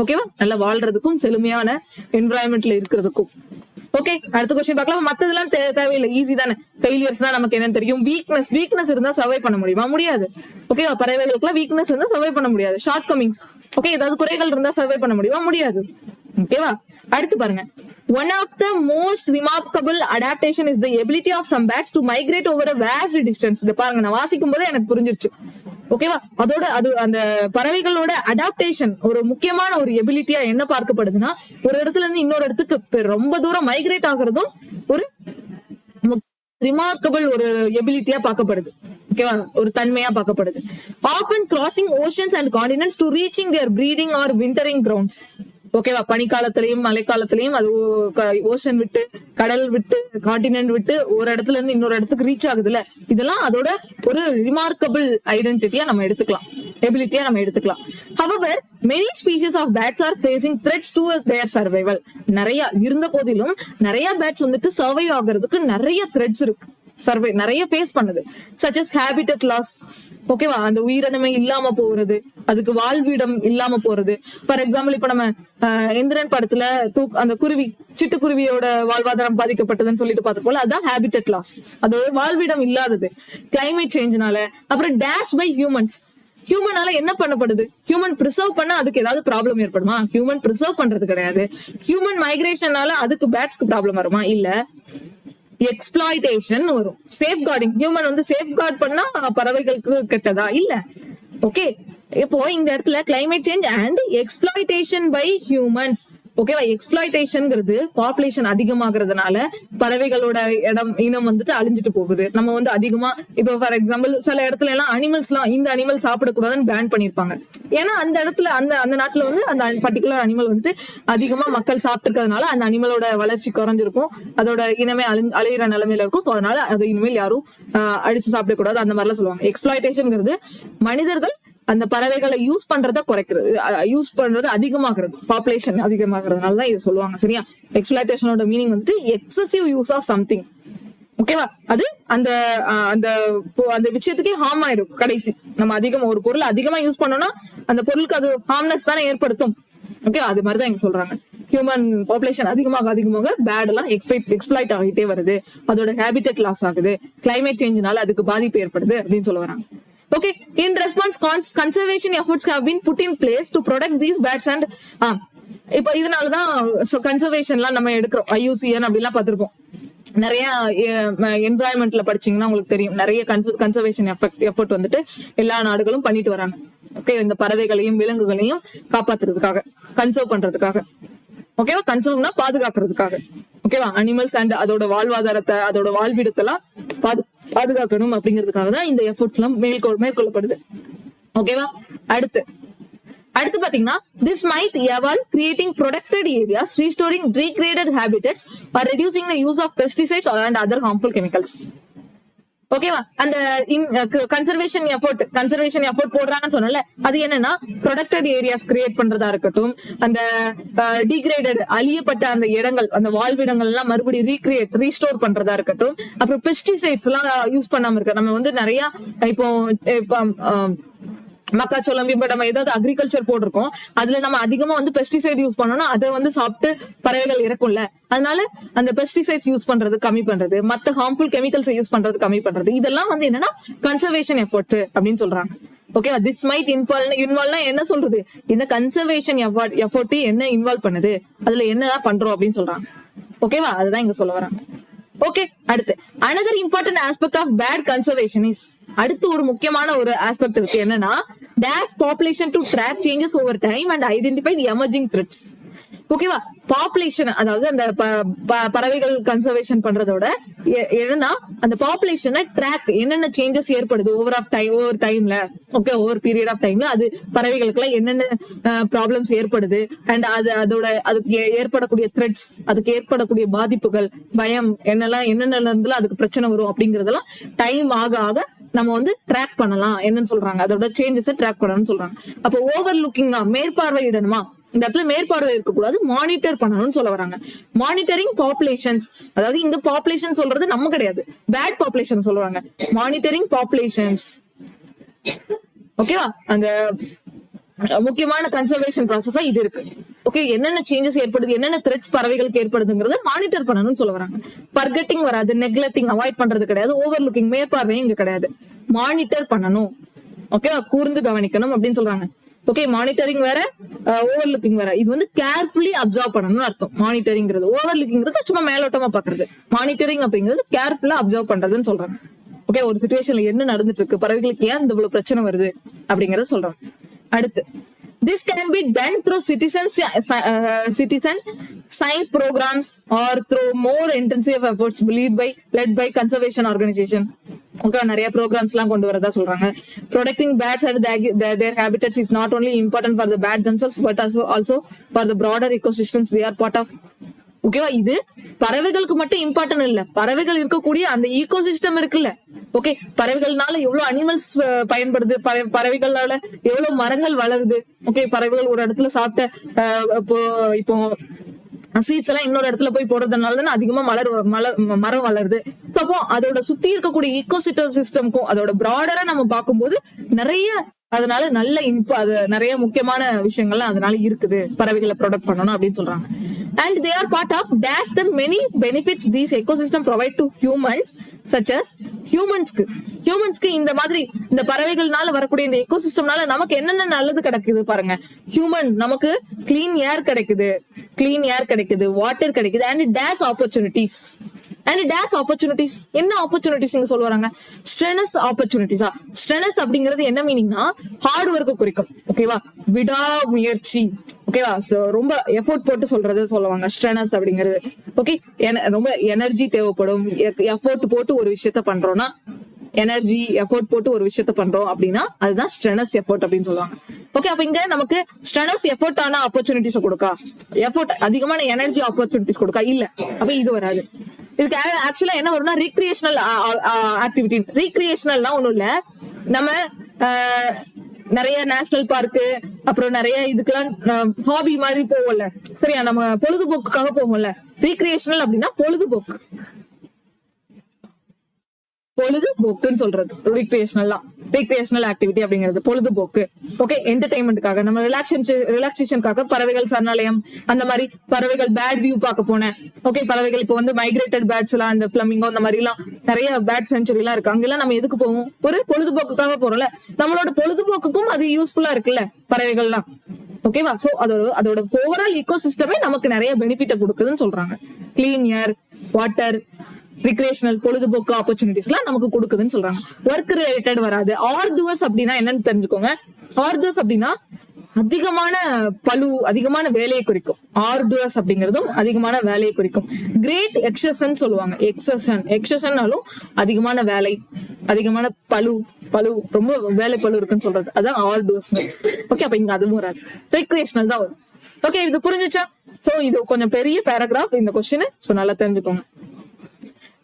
ஓகேவா? நல்லா வாழ்றதுக்கும் செழுமையான என்விரான்மெண்ட்ல இருக்கிறதுக்கும். ஓகே, அடுத்த கொஸ்டின் பார்க்கலாம். மத்ததெல்லாம் தேவையில்லை, ஈஸி தானே. ஃபெயிலியர்ஸ்னா நமக்கு என்னன்னு தெரியும். வீக்னஸ் இருந்தா சர்வை பண்ண முடியுமா? முடியாது. ஓகேவா? பறவைகளுக்குலாம் வீக்னஸ் இருந்தா சர்வை பண்ண முடியாது. ஷார்ட் கமிங்ஸ், ஓகே, ஏதாவது குறைகள் இருந்தா சர்வை பண்ண முடியுமா? முடியாது. ஓகேவா? அடுத்து பாருங்க. One of the most remarkable adaptation is the ability of some bats to migrate over a vast distance. இத பாருங்க, நான் வாசிக்கும் போதே எனக்கு புரிஞ்சிருச்சு. ஓகேவா? அது அந்த பறவைகளோட அடாப்டேஷன் ஒரு முக்கியமான ஒரு எபிலிட்டியா என்ன பார்க்கப்படுதுன்னா, ஒரு இடத்துல இருந்து இன்னொரு இடத்துக்கு ரொம்ப தூரம் மைக்ரேட் ஆகுறதும் ஒரு ரிமார்க்கபிள் ஒரு எபிலிட்டியா பார்க்கப்படுது. ஓகேவா? ஒரு தன்மையா பார்க்கப்படுது. Often crossing oceans and continents to reaching their breeding or wintering grounds. ஓகேவா? பனிக்காலத்திலையும் மழைக்காலத்திலையும் அது ஓஷன் விட்டு, கடல் விட்டு, கான்டினென்ட் விட்டு ஒரு இடத்துல இருந்து இன்னொரு இடத்துக்கு ரீச் ஆகுதுல்ல, இதெல்லாம் அதோட ஒரு ரிமார்க்கபிள் ஐடென்டிட்டியா நம்ம எடுத்துக்கலாம், எபிலிட்டியா நம்ம எடுத்துக்கலாம். However, many species of bats are facing threats to their survival. நிறைய இருந்த போதிலும் நிறைய பேட்ஸ் வந்துட்டு சர்வைவ் ஆகுறதுக்கு நிறைய த்ரெட்ஸ் இருக்கு. சர்வே நிறைய ஃபேஸ் பண்ணுது. Such as habitat loss. ஓகேவா, அந்த உயிரினமே இல்லாம போறது, அதுக்கு வாழ்விடம் இல்லாம போறது. ஃபார் எக்ஸாம்பிள் இப்ப நம்ம எந்திரன் படத்துல அந்த குருவி, சிட்டுக்குருவியோட வாழ்வாதாரம் பாதிக்கப்பட்டதுன்னு சொல்லிட்டு பார்த்து போல, அதான் ஹேபிட்டட் லாஸ், அதோட வாழ்விடம் இல்லாதது. கிளைமேட் சேஞ்ச்னால. அப்புறம் டேஷ் பை ஹியூமன்ஸ். ஹியூமனால என்ன பண்ணப்படுது? ஹியூமன் பிரிசர்வ் பண்ணா அதுக்கு ஏதாவது ப்ராப்ளம் ஏற்படுமா? ஹியூமன் பிரிசர்வ் பண்றது கிடையாது. ஹியூமன் மைக்ரேஷனால அதுக்கு பேட்ஸ்க்கு ப்ராப்ளம் வருமா? இல்ல. எக்ஸ்பிளாய்டேஷன் வரும். சேஃப் கார்டிங், ஹியூமன் வந்து சேஃப் கார்ட் பண்ணா பறவைகளுக்கு கெட்டதா? இல்ல. ஓகே, இப்போ இந்த இடத்துல climate change and exploitation by humans. ஓகேவா, எக்ஸ்பிளாய்டேஷன்ங்கிறது பாப்புலேஷன் அதிகமாகிறதுனால பறவைகளோட இனம் வந்துட்டு அழிஞ்சிட்டு போகுது. நம்ம வந்து அதிகமா இப்போ ஃபார் எக்ஸாம்பிள் சில இடத்துல எல்லாம் அனிமல்ஸ் எல்லாம் இந்த அனிமல் சாப்பிடக்கூடாதுன்னு பேன் பண்ணிருப்பாங்க. ஏன்னா அந்த இடத்துல அந்த நாட்டுல வந்து அந்த பர்டிகுலர் அனிமல் வந்துட்டு அதிகமா மக்கள் சாப்பிட்டு இருக்கிறதுனால அந்த அனிமலோட வளர்ச்சி குறைஞ்சிருக்கும், அதோட இனமே அழியிற நிலைமையில இருக்கும். ஸோ அதனால அது இனிமேல் யாரும் அடிச்சு சாப்பிடக்கூடாது அந்த மாதிரிலாம் சொல்லுவாங்க. எக்ஸ்பிளாய்டேஷன்ங்கிறது மனிதர்கள் அந்த பறவைகளை யூஸ் பண்றத குறைக்கிறது, யூஸ் பண்றது அதிகமாகிறது, பாப்புலேஷன் அதிகமாகிறதுனாலதான் இது சொல்லுவாங்க. சரியா, எக்ஸ்பிளாய்டேஷனோட மீனிங் வந்துட்டு எக்ஸசிவ் யூஸ் ஆஃப் சம்திங். ஓகேவா, அது அந்த அந்த அந்த விஷயத்துக்கே ஹார்ம் ஆயிரும். கடைசி நம்ம அதிகமா ஒரு பொருள் அதிகமா யூஸ் பண்ணோம்னா அந்த பொருளுக்கு அது ஹார்ம்னஸ் தானே ஏற்படுத்தும். ஓகே, அது மாதிரிதான் இங்க சொல்றாங்க. ஹியூமன் பாப்புலேஷன் அதிகமாக பேட் எல்லாம் எக்ஸ்பிளாய்ட் ஆகிட்டே வருது, அதோட ஹேபிட்டட் லாஸ் ஆகுது, கிளைமேட் சேஞ்ச்னால அதுக்கு பாதிப்பு ஏற்படுது அப்படின்னு சொல்ல வராங்க. Okay, in response, conservation efforts have been put in place to protect these bats and இப்ப இதனாலதான் கன்சர்வேஷன்லாம் நம்ம எடுக்கிறோம். IUCN அப்படிலாம் பார்த்திருப்போம். நிறைய என்வரான்மெண்ட்ல படிச்சீங்கன்னா உங்களுக்கு தெரியும், நிறைய கன்சர்வேஷன் எஃபர்ட் வந்துட்டு எல்லா நாடுகளும் பண்ணிட்டு வராங்க. ஓகே, இந்த பறவைகளையும் விலங்குகளையும் காப்பாத்துறதுக்காக, கன்சர்வ் பண்றதுக்காக. ஓகேவா, கன்சர்வ்னா பாதுகாக்கிறதுக்காக. ஓகேவா, அனிமல்ஸ் அண்ட் அதோட வாழ்வாதாரத்தை, அதோட வாழ்விடத்தெல்லாம் பாதுகாக்கணும் அப்படிங்கிறதுக்காக தான் இந்த எஃபர்ட்ஸ் எல்லாம் மேற்கொள்ளப்படுது. ஓகேவா, அடுத்து பாத்தீங்கன்னா this might evolve creating protected areas, restoring degraded habitats or reducing the use of pesticides and other harmful chemicals. ஓகேவா, அந்த கன்சர்வேஷன் எஃபோர்ட் போடுறாங்கன்னு சொன்னல, அது என்னன்னா ப்ரொடெக்டட் ஏரியாஸ் கிரியேட் பண்றதா இருக்கட்டும், அந்த டிகிரேடட் அழியப்பட்ட அந்த இடங்கள், அந்த வாழ்விடங்கள் எல்லாம் மறுபடியும் ரீஸ்டோர் பண்றதா இருக்கட்டும். அப்புறம் பெஸ்டிசைட்ஸ் எல்லாம் யூஸ் பண்ணாம இருக்க, நம்ம வந்து நிறைய இப்போ மக்காச்சோளம், இப்ப நம்ம ஏதாவது அக்ரிகல்ச்சர் போட்டிருக்கோம், அதுல நம்ம அதிகமா வந்து பெஸ்டிசைட் யூஸ் பண்ணோம்னா அதை வந்து சாப்பிட்டு பறவைகள் இறக்கும்ல. அதனால அந்த பெஸ்டிசைட்ஸ் யூஸ் பண்றது கம்மி பண்றது, மத்த ஹார்ம்ஃபுல் கெமிக்கல்ஸ் யூஸ் பண்றது கம்மி பண்றது, இதெல்லாம் வந்து என்னன்னா கன்சர்வேஷன் எஃபர்ட் அப்படின்னு சொல்றாங்க. ஓகேவா, திஸ் மைட் இன்வால்வ்னா என்ன சொல்றது, இந்த கன்சர்வேஷன் எஃபர்ட் என்ன இன்வால்வ் பண்ணுது, அதுல என்னதான் பண்றோம் அப்படின்னு சொல்றாங்க. ஓகேவா, அதுதான் இங்க சொல்ல வராங்க. ஓகே, அடுத்து another important aspect of bad conservation is, அடுத்து ஒரு முக்கியமான ஒரு ஆஸ்பெக்ட் இருக்கு, என்னன்னா dash population to track changes over time and identify emerging threats. ஓகேவா, பாப்புலேஷன், அதாவது அந்த பறவைகள் கன்சர்வேஷன் பண்றதோட என்னன்னா அந்த பாப்புலேஷனை ட்ராக், என்னென்ன சேஞ்சஸ் ஏற்படுது ஒவ்வொரு டைம்ல, ஓகே, ஒவ்வொரு பீரியட் ஆஃப் டைம்ல அது பறவைகளுக்கு எல்லாம் என்னென்ன ப்ராப்ளம்ஸ் ஏற்படுது அண்ட் அதுக்கு ஏற்படக்கூடிய த்ரெட்ஸ், அதுக்கு ஏற்படக்கூடிய பாதிப்புகள், பயம், என்னென்ன இருந்துல அதுக்கு பிரச்சனை வரும் அப்படிங்கறதெல்லாம் டைம் ஆக நம்ம வந்து ட்ராக் பண்ணலாம் என்னன்னு சொல்றாங்க, அதோட சேஞ்சஸை ட்ராக் பண்ணணும்னு சொல்றாங்க. அப்போ ஓவர் லுக்கிங்கா, மேற்பார்வையிடணுமா, இந்த இடத்துல மேற்பார்வை இருக்கக்கூடாது, மானிட்டர் பண்ணணும்னு சொல்ல வராங்க. மானிட்டரிங் பாப்புலேஷன்ஸ், அதாவது இந்த பாப்புலேஷன் சொல்றது நம்ம கிடையாது, பேட் பாப்புலேஷன் சொல்றாங்க. மானிட்டரிங் பாப்புலேஷன்ஸ், ஓகேவா, அந்த முக்கியமான கன்சர்வேஷன் ப்ராசஸா இது இருக்கு. ஓகே, என்னென்ன சேஞ்சஸ் ஏற்படுது, என்னென்ன த்ரெட்ஸ் பறவைகளுக்கு ஏற்படுதுங்கிறத மானிட்டர் பண்ணணும்னு சொல்ல வராங்க. பர்கெட்டிங் வராது, நெக்லெக்டிங், அவாய்ட் பண்றது கிடையாது, ஓவர் லுக்கிங், மேற்பார்வையும் இங்க கிடையாது, மானிட்டர் பண்ணணும். ஓகேவா, கூர்ந்து கவனிக்கணும் அப்படின்னு சொல்றாங்க. ஓகே, மானிட்டரிங் வேற, ஓவர் லுக்கிங் வேற. இது வந்து கேர்ஃபுல்லி அப்சர்வ் பண்ணணும்னு அர்த்தம். மானிட்டரிங்கிறது, ஓவர் லுக்கிங்கிறது சும்மா மேலோட்டமா பாக்குறது, மானிட்டரிங் அப்படிங்கிறது கேர்ஃபுல்லா அப்சர்வ் பண்றதுன்னு சொல்றாங்க. ஓகே, ஒரு சிச்சுவேஷன்ல என்ன நடந்துட்டு இருக்கு, பறவைகளுக்கு ஏன் இவ்வளவு பிரச்சனை வருது அப்படிங்கறத சொல்றாங்க. அடுத்து, this can be done through citizen science programs or through more intensive efforts led by conservation organization. Okay, நிறைய ப்ரோக்ராம்ஸ் எல்லாம் கொண்டு வரதா சொல்றாங்க. protecting bats and their habitats is not only important for the bats themselves but also for the broader ecosystems they are part of. ஓகேவா, இது பறவைகளுக்கு மட்டும் important இல்ல, பறவைகள் இருக்கக்கூடிய அந்த ஈகோ சிஸ்டம் இருக்குல்ல. ஓகே, பறவைகள்னால எவ்வளவு அனிமல்ஸ் பயன்படுது, பறவைகளால எவ்வளவு மரங்கள் வளருது. ஓகே, பறவைகள் ஒரு இடத்துல சாப்பிட்ட இப்போ சீட்ஸ் எல்லாம் இன்னொரு இடத்துல போய் போடுறதுனால தானே அதிகமா மரம் வளருது. அப்போ அதோட சுத்தி இருக்கக்கூடிய சிஸ்டம்க்கும் அதோட ப்ராடரா நம்ம பார்க்கும்போது நிறைய அதனால நல்ல அது நிறைய முக்கியமான விஷயங்கள்லாம் அதனால இருக்குது பறவைகளை ப்ரொடக்ட் பண்ணணும் அப்படின்னு சொல்றாங்க. And they are part of dash the many benefits these ecosystem provide to humans such as ஹியூமன்ஸ்க்கு இந்த மாதிரி இந்த பறவைகள்னால வரக்கூடிய இந்த எக்கோசிஸ்டம்னால நமக்கு என்னென்ன நல்லது கிடைக்குது பாருங்க. ஹியூமன் நமக்கு கிளீன் ஏர் கிடைக்குது, வாட்டர் கிடைக்குது, அண்ட் டேஷ் ஆப்பர்ச்சுனிட்டிஸ். என்ன ஆப்பர்ச்சுனிட்டிஸ் இங்க சொல்ல வராங்க? ஸ்ட்ரெனஸ் ஆப்பர்ச்சுனிட்டிஸா? ஸ்ட்ரெனஸ் அப்படிங்கிறது என்ன மீனிங்னா ஹார்ட் ஒர்க் குறிக்கும். ஓகேவா? விடாமுயற்சி. ஓகேவா? ரொம்ப எஃபோர்ட் போட்டு சொல்லுவாங்க ஸ்ட்ரெனஸ் அப்படிங்கிறது. ஓகே, ரொம்ப எனர்ஜி தேவைப்படும். எஃபோர்ட் போட்டு ஒரு விஷயத்த பண்றோம்னா அப்படின்னா அதுதான் ஸ்ட்ரெனஸ் எஃபோர்ட் அப்படின்னு சொல்லுவாங்க. ஓகே, அப்ப இங்க நமக்கு ஸ்ட்ரெனஸ் எஃபோர்ட் ஆன ஆப்பர்ச்சுனிட்டிஸ் கொடுக்கா? எஃபோர்ட் அதிகமான எனர்ஜி ஆப்பர்ச்சுனிட்டிஸ் கொடுக்கா? இல்ல. அப்ப இது வராது. இதுக்கு ஆக்சுவலா என்ன வரும்னா ரீக்ரியேஷனல் ஆக்டிவிட்டி. ரீக்ரியேஷனல்னா ஒண்ணும் இல்ல, நம்ம நிறைய நேஷனல் பார்க்கு அப்புறம் நிறைய இதுக்கெல்லாம் ஹாபி மாதிரி போவோம்ல, சரியா? நம்ம பொழுதுபோக்குக்காக போவோம்ல. ரீக்ரியேஷனல் அப்படின்னா பொழுதுபோக்குன்னு சொல்றது. ரீக்ரியேஷனல் ஆக்டிவிட்டி அப்படிங்கிறது பொழுதுபோக்கு. ஓகே, என்டர்டைன்மெண்ட்டுக்காக, நம்ம ரிலாக்ஸேஷனுக்காக பறவைகள் சரணாலயம், அந்த மாதிரி பறவைகள் பேட் வியூ பார்க்க போனேன். ஓகே, பறவைகள் இப்போ வந்து மைக்ரேட்டட் பேர்ட்ஸ் எல்லாம், இந்த பிளமிங்கோ இந்த மாதிரி எல்லாம் நிறைய பேர்ட் சென்ச்சுரி எல்லாம் இருக்கு. அங்கெல்லாம் நம்ம எதுக்கு போவோம்? ஒரு பொழுதுபோக்குக்காக போறோம்ல. நம்மளோட பொழுதுபோக்குக்கும் அது யூஸ்ஃபுல்லா இருக்குல்ல பறவைகள்லாம். ஓகேவா? சோ அதோட ஓவரால் ஈகோசிஸ்டமே நமக்கு நிறைய பெனிஃபிட் கொடுக்குதுன்னு சொல்றாங்க. கிளீன் ஏர், வாட்டர், ரிக்ரியேஷனல் பொழுதுபோக்கு ஆப்பர்ச்சுனிட்டிஸ் எல்லாம் நமக்கு கொடுக்குதுன்னு சொல்றாங்க. ஒர்க் ரிலேட்டட் வராது. ஆர்டுவஸ் அப்படின்னா என்னன்னு தெரிஞ்சுக்கோங்க. ஆர்டுவஸ் அப்படின்னா அதிகமான வேலையை குறிக்கும். ஆர்டுவஸ் அப்படிங்கிறதும் அதிகமான வேலையை குறிக்கும். கிரேட் எக்ஸஷன் சொல்லுவாங்க. எக்ஸஷன்னாலும் அதிகமான வேலை, அதிகமான பழு, ரொம்ப வேலை பழு இருக்குன்னு சொல்றது, அதான் ஆர்டுவஸ். ஓகே, அப்ப இங்க அதுவும் வராது, ரெக்ரியேஷனல் தான் வரும். ஓகே, இது புரிஞ்சுச்சா? சோ இது கொஞ்சம் பெரிய பேராகிராஃப் இந்த கொஸ்டின். சோ நல்லா தெரிஞ்சுக்கோங்க.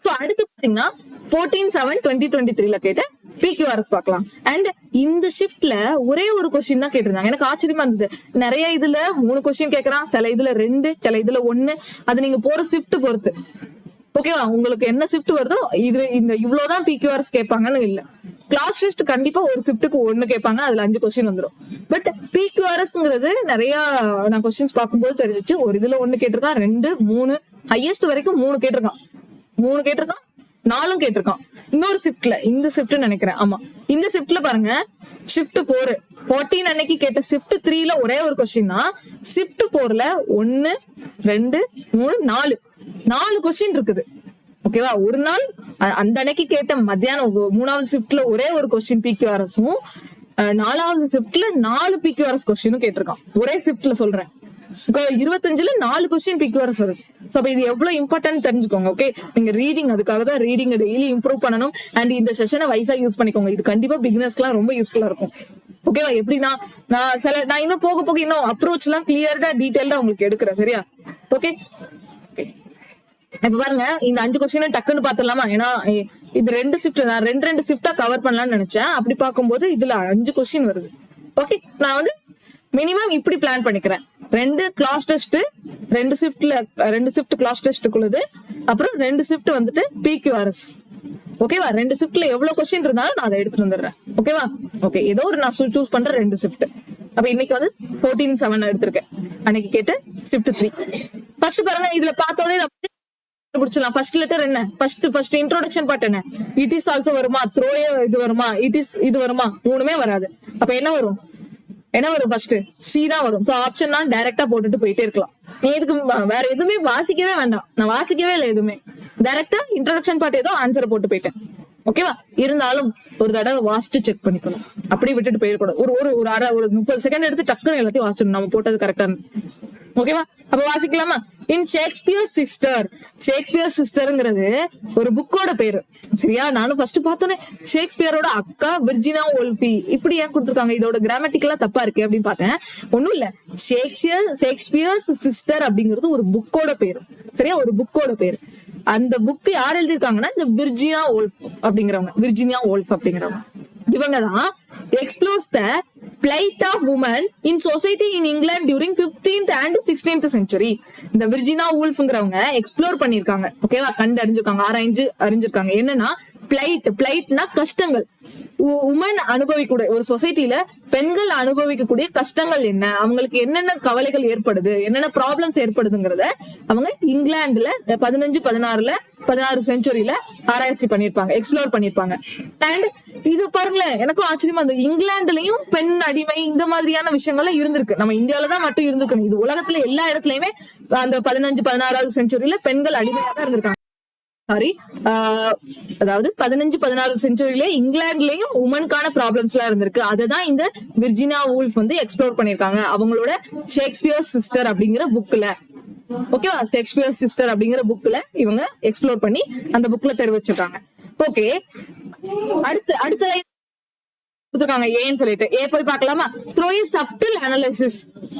சோ அடுத்து பாத்தீங்கன்னா 14/7/2023 கேட்ட PQRS பார்க்கலாம். அண்ட் இந்த ஷிஃப்ட்ல ஒரே ஒரு கொஸ்டின் தான் கேட்டிருந்தாங்க. எனக்கு ஆச்சரியமா இருந்தது. நிறைய இதுல 3 கொஸ்டின் கேட்கறான், சில இதுல 2, சில இதுல 1. அது நீங்க போற ஷிஃப்ட் பொறுத்து. ஓகேவா? உங்களுக்கு என்ன ஷிஃப்ட் வருதோ இந்த இவ்வளவுதான் PQRS கேட்பாங்கன்னு இல்ல. கிளாஸ் டெஸ்ட் கண்டிப்பா ஒரு ஷிஃப்ட்டுக்கு 1 கேட்பாங்க, அதுல 5 கொஸ்டின் வந்துடும். பட் PQRSங்கிறது நிறைய நான் கொஸ்டின்ஸ் பார்க்கும்போது தெரிஞ்சிச்சு. ஒரு இதுல 1 கேட்டிருக்கான், 2, 3, ஹையஸ்ட் வரைக்கும் 3 கேட்டிருக்கான், 4 கேட்டிருக்கான். இன்னொரு ஷிஃப்ட்ல, இந்த ஷிஃப்ட் நினைக்கிறேன், ஆமா இந்த ஷிஃப்ட்ல பாருங்க, ஷிஃப்ட் 14 அன்னைக்கு கேட்ட ஷிஃப்ட் 3ல ஒரே ஒரு கொஸ்டின் தான். ஷிஃப்ட் 4ல 1, 2, 3, 4 கொஸ்டின் இருக்குது. ஓகேவா? ஒரு நாள் அந்த அன்னைக்கு கேட்ட மத்தியானம் 3வது ஷிஃப்ட்ல ஒரே ஒரு கொஸ்டின் PQRSும், 4வது ஷிஃப்ட்ல 4 PQRS கொஸ்டினும் கேட்டிருக்கான். ஒரே ஷிஃப்ட்ல சொல்றேன். 25ல 4 கொஸ்டின் PQRS வருது. அப்ப இது எவ்வளவு இம்பார்ட்டன்ட் தெரிஞ்சுக்கோங்க. ஓகே, நீங்க ரீடிங், அதுக்காக தான் ரீடிங் டெய்லி இம்ப்ரூவ் பண்ணணும். அண்ட் இந்த செஷனை வைஸா யூஸ் பண்ணிக்கோங்க. இது கண்டிப்பா பிகினர்ஸ்க்குலாம் ரொம்ப யூஸ்ஃபுல்லா இருக்கும். ஓகேவா? எப்படின்னா நான் இன்னும் போக இன்னும் அப்ரோச் எல்லாம் கிளியர்டா டீடைல்டா உங்களுக்கு எடுக்கிறேன். சரியா? ஓகே, இப்ப பாருங்க, இந்த 5 கொஸ்டின் டக்குன்னு பாத்துடலாமா? ஏன்னா இது 2 ஷிஃப்ட், நான் 2 ஷிஃப்டா கவர் பண்ணலாம்னு நினைச்சேன். அப்படி பார்க்கும்போது இதுல 5 கொஸ்டின் வருது. ஓகே, நான் வந்து மினிமம் இப்படி பிளான் பண்ணிக்கிறேன். 2 கிளாஸ் டெஸ்ட், 2 ஷிஃப்ட் கிளாஸ் டெஸ்ட்டுக்குள்ளது, அப்புறம் 2 ஷிஃப்ட் வந்துட்டு PQRS. ஓகேவா? 2 ஷிஃப்ட்ல எவ்வளவு கொஸ்டின் இருந்தாலும் நான் அதை எடுத்துட்டு வந்துடுறேன். ஓகேவா? ஓகே, ஏதோ ஒரு நான் சூஸ் பண்ற 2 ஷிஃப்ட். அப்ப இன்னைக்கு வந்து 14/7 எடுத்திருக்கேன். அன்னைக்கு கேட்ட ஷிஃப்ட் 3. ஃபர்ஸ்ட் பாருங்க, இதுல பார்த்தோடனே முடிச்சலாம். ஃபர்ஸ்ட் லெட்டர் என்ன? ஃபர்ஸ்ட் இன்ட்ரோடக்ஷன் பார்ட் என்ன? இட் இஸ் ஆல்சோ வருமா? த்ரோ இது வருமா? இது வருமா? 3மே வராது. அப்ப என்ன வரும்? ஃபர்ஸ்ட் சி தான் வரும். சோ ஆப்ஷன் நான் டைரக்டா போட்டுட்டு போயிட்டே இருக்கலாம். நீ இதுக்கு வேற எதுவுமே வாசிக்கவே வேண்டாம். நான் வாசிக்கவே இல்லை எதுவுமே. டைரக்டா இன்ட்ரோடக்ஷன் பார்ட் ஏதோ ஆன்சரை போட்டு போயிட்டேன். ஓகேவா? இருந்தாலும் ஒரு தடவை வாசிச்சு செக் பண்ணிக்கணும். அப்படி விட்டுட்டு போயிடக்கூடாது. ஒரு 30 செகண்ட் எடுத்து டக்குன்னு எல்லாத்தையும் வாசிச்சணும், நம்ம போட்டது கரெக்டான. ஓகேவா? அப்ப வாசிக்கலாமா? இன் ஷேக்ஸ்பியர் சிஸ்டர்ங்கிறது ஒரு புக்கோட பேரு. சரியா? நானும் ஃபர்ஸ்ட் பார்த்தோன்னே ஷேக்ஸ்பியரோட அக்கா விர்ஜினா வோல்ஃபி இப்படி ஏன் கொடுத்துருக்காங்க, இதோட கிராமட்டிக்கலா தப்பா இருக்கு அப்படின்னு பார்த்தேன். ஒண்ணும் இல்ல, ஷேக்ஸ்பியர் சிஸ்டர் அப்படிங்கிறது ஒரு புக்கோட பேரு. சரியா? ஒரு புக்கோட பேரு. அந்த புக் யார் எழுதிருக்காங்கன்னா இந்த விர்ஜினியா வோல்ஃப் அப்படிங்கிறவங்க. இவங்கதான் explores the plight of women in society in England during 15th and 16th century. இந்த விர்ஜினா வூல்ஃப்ங்கிறவங்க எக்ஸ்ப்ளோர் பண்ணிருக்காங்க, ஓகேவா, கண்டு அறிஞ்சிருக்காங்க, அறிஞ்சிருக்காங்க. என்னன்னா பிளைட்னா கஷ்டங்கள், உமன் அனுபவிக்கூடிய ஒரு சொசைட்டில பெண்கள் அனுபவிக்கக்கூடிய கஷ்டங்கள் என்ன, அவங்களுக்கு என்னென்ன கவலைகள் ஏற்படுது, என்னென்ன ப்ராப்ளம்ஸ் ஏற்படுதுங்கிறத அவங்க இங்கிலாந்துல 16 செஞ்சுரியில ஆராய்ச்சி பண்ணிருப்பாங்க, எக்ஸ்ப்ளோர் பண்ணிருப்பாங்க. அண்ட் இது பாருங்களேன், எனக்கும் ஆச்சரியமா இருந்தது, இங்கிலாந்துலயும் பெண் அடிமை இந்த மாதிரியான விஷயங்கள்லாம் இருந்திருக்கு. நம்ம இந்தியாவில தான் மட்டும் இருந்திருக்கணும், இது உலகத்துல எல்லா இடத்துலயுமே அந்த 16வது செஞ்சுரியில பெண்கள் அடிமையா தான் இருந்திருக்காங்க. சாரி, அதாவது 16 செஞ்சுரியில இங்கிலாந்துலயும் உமனுக்கான ப்ராப்ளம்ஸ் எல்லாம் இருந்திருக்கு. அததான் இந்த விர்ஜினா வூல்ஃப் வந்து எக்ஸ்ப்ளோர் பண்ணிருக்காங்க அவங்களோட ஷேக்ஸ்பியர் சிஸ்டர் அப்படிங்கிற புக்ல. ஓகேவா, ஷேக்ஸ்பியர் சிஸ்டர் அப்படிங்கிற புக்ல இவங்க எக்ஸ்ப்ளோர் பண்ணி அந்த புக்ல தெரிவிச்சிருக்காங்க. ஓகே, அடுத்த கொடுத்துருக்காங்க ஏன்னு சொல்லிட்டு ஏ போய் பார்க்கலாமா. த்ரோ ஏ சப்டில் அனாலிசிஸ்.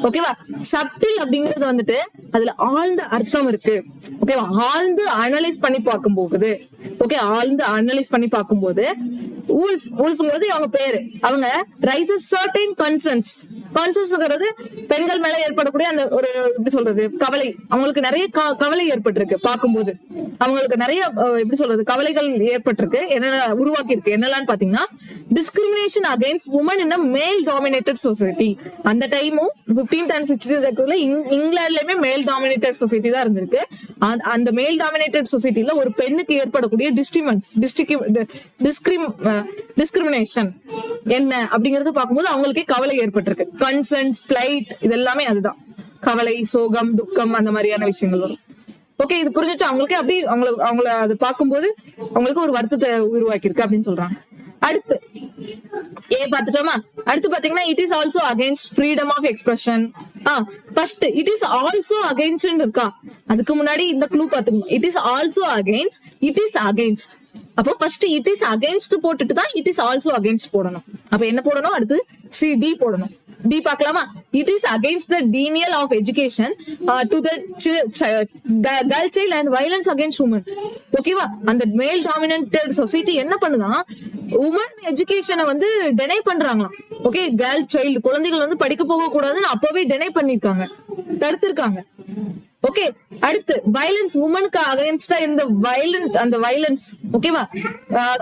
ஓகேவா, சப்டில் அப்படிங்கிறது வந்துட்டு அதுல ஆழ்ந்த அர்த்தம் இருக்கு. ஓகேவா, ஆழ்ந்து அனலைஸ் பண்ணி பார்க்கும்போது, ஓகே, ஆழ்ந்து அனலைஸ் பண்ணி பார்க்கும்போது வூல்ஃப்ங்கிறது அவங்க பேரு, அவங்க ரைசஸ் சர்டைன் கன்சர்ன்ஸ்ங்கிறது பெண்கள் மேல ஏற்படக்கூடிய அந்த ஒரு எப்படி சொல்றது கவலை, அவங்களுக்கு நிறைய கவலை ஏற்பட்டிருக்கு. பார்க்கும்போது அவங்களுக்கு நிறைய எப்படி சொல்றது கவலைகள் ஏற்பட்டிருக்கு. என்னென்ன உருவாக்கி இருக்கு என்னெல்லாம் பாத்தீங்கன்னா, டிஸ்கிரிமினேஷன் அகைன்ஸ்ட் உமன் இன் மேல் டாமினேட்டட் சொசைட்டி. அந்த டைமும் 15th and 16th இங்கிலாந்துலயுமே மேல் டாமினேட்டட் சொசைட்டி தான் இருந்திருக்கு. அந்த மேல் டாமினேட்டட் சொசைட்டில ஒரு பெண்ணுக்கு ஏற்படக்கூடிய டிஸ்கிரிமினேஷன் என்ன அப்படிங்கறது பார்க்கும்போது அவங்களுக்கே கவலை ஏற்பட்டிருக்கு. கன்சர்ன்ஸ், பிளைட், இது எல்லாமே அதுதான், கவலை, சோகம், துக்கம், அந்த மாதிரியான விஷயங்கள் வரும். ஓகே, இது புரிஞ்சிச்சு அவங்களுக்கு. அப்படி அவங்கள அது பார்க்கும்போது அவங்களுக்கு ஒரு வருத்தத்தை உருவாக்கி இருக்கு அப்படின்னு சொல்றாங்க. அடுத்து பாத்துட்டோமா. அடுத்து பாத்தீங்கன்னா, it is also against freedom of expression. First it is also against இருக்கா, அதுக்கு முன்னாடி இந்த க்ளூ பாத்துக்கணும். It is also against, it is against. அப்போ ஃபர்ஸ்ட் இட் இஸ் அகைன்ஸ்ட் போட்டுட்டு தான் இட் இஸ் ஆல்சோ அகைன்ஸ்ட் போடணும். அப்ப என்ன போடணும், அடுத்து டி போடணும். டி பார்க்கலாமா. It is against the denial of education to the girl child and violence against women. ஓகேவா, அந்த மேல் டாமினன்டட் சொசைட்டி என்ன பண்ணுதான், உமன் எஜுகேஷனை வந்து டெனை பண்றாங்களாம். ஓகே, கேர்ள் சைல்டு குழந்தைகள் வந்து படிக்க போக கூடாதுன்னு அப்பவே டெனை பண்ணிருக்காங்க, தடுத்திருக்காங்க. ஓகே, அடுத்து வயலன்ஸ், உமனுக்கு அகைன்ஸ்டா இந்த வயலன்ஸ். ஓகேவா,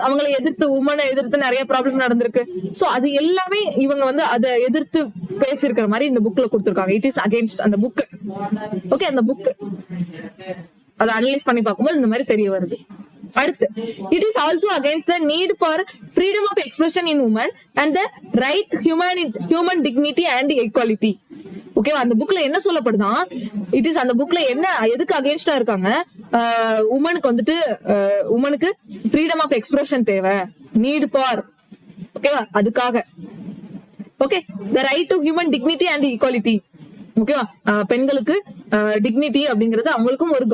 அவங்களை எதிர்த்து, உமனை எதிர்த்து நிறைய ப்ராப்ளம் நடந்திருக்கு. சோ அது எல்லாமே இவங்க வந்து அதை எதிர்த்து பேசியிருக்கிற மாதிரி இந்த புக்ல கொடுத்திருக்காங்க. இட் இஸ் அகைன்ஸ்ட் அந்த புக். ஓகே, அந்த புக் அதை அனலைஸ் பண்ணி பார்க்கும்போது இந்த மாதிரி தெரிய வருது. அடுத்து, it is also against the need for freedom of expression in women and the right human dignity and equality. ஓகேவா, அந்த புக்ல என்ன சொல்லப்படுதான், இட் இஸ் அந்த புக்ல என்ன எதுக்கு அகைன்ஸ்டா இருக்காங்க, உமனுக்கு வந்துட்டு உமனுக்கு ஃப்ரீடம் ஆஃப் எக்ஸ்பிரஷன் தேவை, நீட் ஃபார், ஓகேவா, அதுக்காக. Okay, the right to human dignity and equality. ஓகேவா, பெண்களுக்கு டிக்னிட்டி அப்படிங்கிறது அவங்களுக்கும் ஒரு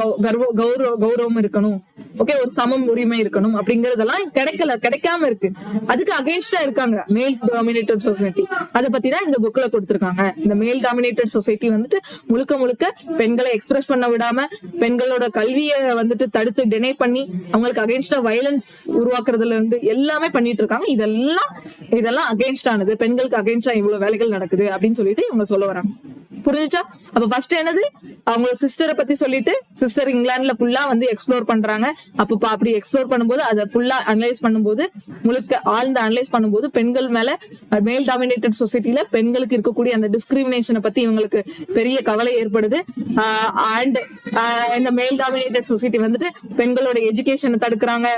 கௌரவம் இருக்கணும். ஓகே, ஒரு சமம் உரிமை இருக்கணும் அப்படிங்கறதெல்லாம் கிடைக்காம இருக்கு. அதுக்கு அகைன்ஸ்டா இருக்காங்க மேல் டாமினேட்டட் சொசைட்டி. அதை பத்தி தான் இந்த புக்ல கொடுத்திருக்காங்க. இந்த மேல் டாமினேட்டட் சொசைட்டி வந்துட்டு முழுக்க பெண்களை எக்ஸ்பிரஸ் பண்ண விடாம, பெண்களோட கல்வியை வந்துட்டு தடுத்து டெனை பண்ணி அவங்களுக்கு அகைன்ஸ்டா வயலன்ஸ் உருவாக்குறதுல இருந்து எல்லாமே பண்ணிட்டு இருக்காங்க. இதெல்லாம் அகைன்ஸ்ட் ஆனது, பெண்களுக்கு அகைன்ஸ்டா இவ்வளவு வேலைகள் நடக்குது அப்படின்னு சொல்லிட்டு இவங்க சொல்ல வராங்க. புரிஞ்சுச்சா? அப்ப ஃபர்ஸ்ட் என்னது, அவங்க சிஸ்டரை பத்தி சொல்லிட்டு, சிஸ்டர் இங்கிலாந்துல ஃபுல்லா வந்து எக்ஸ்ப்ளோர் பண்றாங்க. அப்ப அப்படி எக்ஸ்ப்ளோர் பண்ணும்போது, அதை ஃபுல்லா அனலைஸ் பண்ணும்போது, முழுக்க ஆழ்ந்து அனலைஸ் பண்ணும்போது, பெண்கள் மேல மேல் டாமினேட்டட் சொசைட்டில பெண்களுக்கு இருக்கக்கூடிய அந்த டிஸ்கிரிமினேஷனை பத்தி இவங்களுக்கு பெரிய கவலை ஏற்படுது. அண்ட் இந்த மேல் டாமினேட்டட் சொசைட்டி வந்துட்டு பெண்களோட எஜுகேஷனை தடுக்கிறாங்க.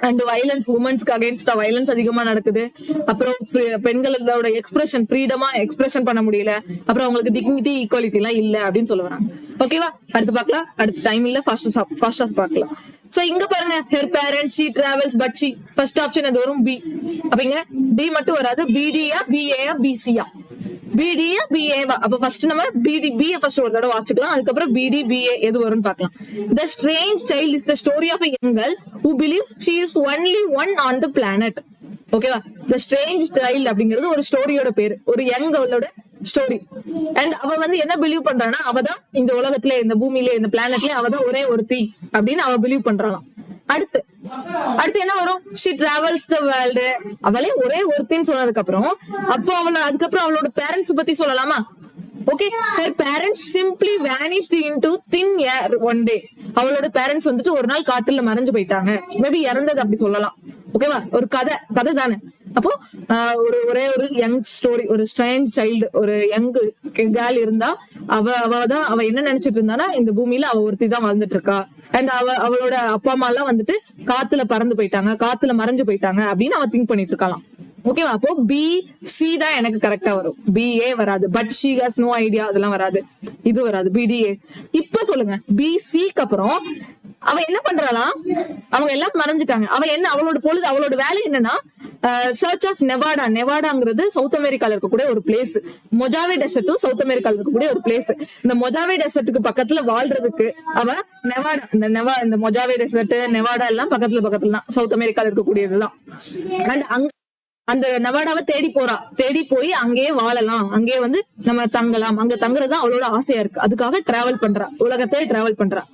அண்ட் வயலன்ஸ், உமன்ஸ்க்கு அகைன்ஸ்டா வயலன்ஸ் அதிகமா நடக்குது. அப்புறம் பெண்களோட எக்ஸ்பிரஷன், ஃப்ரீடமா எக்ஸ்பிரஷன் பண்ண முடியல. அப்புறம் அவங்களுக்கு டிக்னிட்டி, ஈக்குவாலிட்டி எல்லாம் இல்ல அப்படின்னு சொல்ல வராங்க. ஓகேவா, அடுத்து பார்க்கலாம். அடுத்த டைம் இல்ல, ஃபர்ஸ்ட் பார்க்கலாம். சோ இங்க பாருங்க, her parents, she travels but she, first option அது வரும் பி. அப்ப இங்க டி மட்டும் வராது, பிடியா, பிஏயா, பிசியா, பிடியா, பிஏவா. அப்ப ஃபர்ஸ்ட் நம்ம பிஏ ஃபர்ஸ்ட் ஒரு தடவை வாசிக்கலாம், அதுக்கப்புறம் பிடி, பிஏ எது வரும்னு பார்க்கலாம். The strange child is the story of a young girl who believes she is only one on the planet. ஓகேவா, The strange child அப்படிங்கிறது ஒரு ஸ்டோரியோட பேரு, ஒரு யங் கேர்ளோட ஸ்டோரி. அண்ட் அவ வந்து என்ன பிலீவ் பண்றானா, அவதான் இந்த உலகத்துல, இந்த பூமியில, இந்த பிளானட்ல அவதான் ஒரே ஒரு தீ அப்படின்னு அவ பிலீவ் பண்றாளாம். அடுத்து அடுத்து என்ன வரும்? she travels the world. அவளே ஒரே ஒருத்தின்னு சொன்னதுக்கு அப்புறம் அப்போ அதுக்கப்புறம் அவளோட பேரண்ட்ஸ் பத்தி சொல்லலாமா? Okay, her parents simply vanished into thin air one day. அவளோட பேரண்ட்ஸ் வந்துட்டு ஒரு நாள் காட்டுல மறைஞ்சு போயிட்டாங்க. மேபி இறந்தது அப்படி சொல்லலாம். ஓகேவா? ஒரு கதை தானே. அப்போ ஒரே ஒரு யங் ஸ்டோரி, ஒரு ஸ்ட்ரேஞ்ச் சைல்டு, ஒரு யங் கேர்ள் இருந்தா அவ என்ன நினைச்சிட்டு இருந்தானா, இந்த பூமியில அவ ஒருத்தி தான் வாழ்ந்துட்டு இருக்கா. அண்ட் அவளோட அப்பா அம்மா எல்லாம் வந்துட்டு காத்துல பறந்து போயிட்டாங்க, காத்துல மறைஞ்சு போயிட்டாங்க அப்படின்னு அவ திங்க் பண்ணிட்டு இருக்கலாம். ஓகேவா? அப்போ பி சி தான் எனக்கு கரெக்டா வரும். BA வராது. But she has no idea, அதெல்லாம் வராது. இது வராது. BDA. இப்ப சொல்லுங்க, BCக்கு அப்புறம் அவ என்ன பண்றாளாம்? அவங்க எல்லாம் மறைஞ்சிட்டாங்க. அவளோட வேலை என்னன்னா, சர்ச் ஆஃப் நெவாடா. நெவாடாங்கிறது சவுத் அமெரிக்கால இருக்கக்கூடிய ஒரு பிளேஸ். மொஜாவே டெசர்ட்டும் சவுத் அமெரிக்கால இருக்கக்கூடிய ஒரு பிளேஸ். இந்த மொஜாவே டெசர்ட்டுக்கு பக்கத்துல வாழ்றதுக்கு அவ நெவாடா, இந்த மொஜாவே டெசர்ட், நெவாடா எல்லாம் பக்கத்துல தான் சவுத் அமெரிக்கால இருக்கக்கூடியதுதான். அண்ட் அந்த நெவாடாவை தேடி போய் அங்கேயே வாழலாம், அங்கேயே வந்து நம்ம தங்கலாம், அங்க தங்குறது அவளோட ஆசையா இருக்கு. அதுக்காக டிராவல் பண்றா, உலகத்தை டிராவல் பண்றா.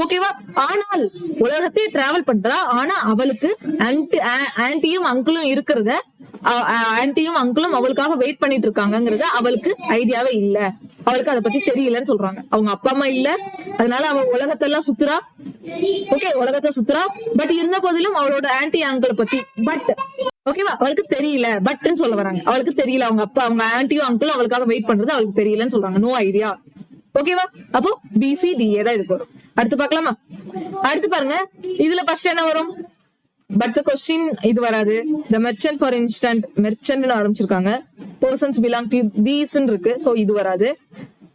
ஓகேவா? ஆனால் உலகத்தை டிராவல் பண்றா, ஆனா அவளுக்கு ஆன்டியும் அங்கிளும் இருக்கிறத, ஆன்டியும் அங்கிளும் அவளுக்காக வெயிட் பண்ணிட்டு இருக்காங்கிறத அவளுக்கு ஐடியாவே இல்ல. அவளுக்கு அதை பத்தி தெரியலன்னு சொல்றாங்க. அவங்க அப்பா அம்மா இல்ல, அதனால அவ உலகத்தை எல்லாம் சுத்துறா. ஓகே, உலகத்தை சுத்துறா. பட் இருந்த போதிலும் அவளோட ஆன்டி அங்கிள் பத்தி ஓகேவா, அவளுக்கு தெரியல. பட்ன்னு சொல்ல வராங்க. அவளுக்கு தெரியல, அவங்க ஆன்டியும் அங்கிளும் அவளுக்காக வெயிட் பண்றது அவளுக்கு தெரியலன்னு சொல்றாங்க. No idea. ஓகேவா? அப்போ BCDA தான் இதுக்கு வரும். அடுத்து பாக்கலாமா? அடுத்து பாருங்க, இதுல ஃபர்ஸ்ட் என்ன வரும்? பட் த கொஸ்டின் இது வராது. த மெர்ச்சன்ட் ஃபார் இன்ஸ்டன்ட், மெர்ச்சன்ட்னு ஆரம்பிச்சிருக்காங்க. பர்சன்ஸ் பிலாங் டு தீஸ் இருக்கு, சோ இது வராது.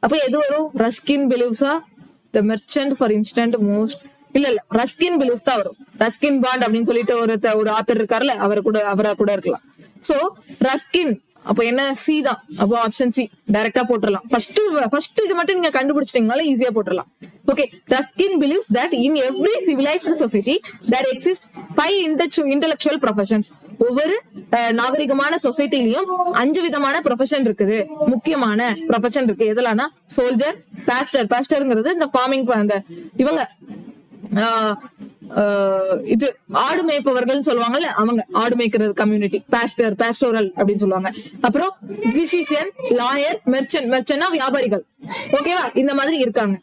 அப்ப எது வரும்? ரஸ்கின் பிலீவ்ஸா? The merchant for instant most இல்ல ரஸ்கின் பிலீவ்ஸ் தான் வரும். ரஸ்கின் பாண்ட் அப்படின்னு சொல்லிட்டு ஒரு ஆத்தர் இருக்காருல்ல, அவரா கூட இருக்கலாம். சோ ரஸ்கின் அப்ப என்ன? சி தான். அப்போ ஆப்ஷன் சி டைரக்டா போட்டுடலாம். ஃபர்ஸ்ட் இது மட்டும் நீங்க கண்டுபிடிச்சிட்டீங்கனால ஈஸியா போட்டுடலாம். Okay, Ruskin believes that in every civilized society there exist 5 intellectual professions. ஒவ்வொரு நாகரிகமான சொசைட்டிலையும் 5 விதமான ப்ரொஃபஷன் இருக்குது, முக்கியமான ப்ரொஃபஷன் இருக்கு. எதெல்லாம்னா சோல்ஜர், பாஸ்டர்ங்கிறது இந்த ஃபார்மிங், அந்த இவங்க இது ஆடு மேய்ப்பவர்கள் சொல்லுவாங்கல்ல, அவங்க ஆடு மேய்க்கிறது கம்யூனிட்டி, பாஸ்டோரல் அப்படின்னு சொல்லுவாங்க. அப்புறம் பிசிஷியன், லாயர், மெர்ச்சன்ட்னா வியாபாரிகள். ஓகேவா? இந்த மாதிரி இருக்காங்க.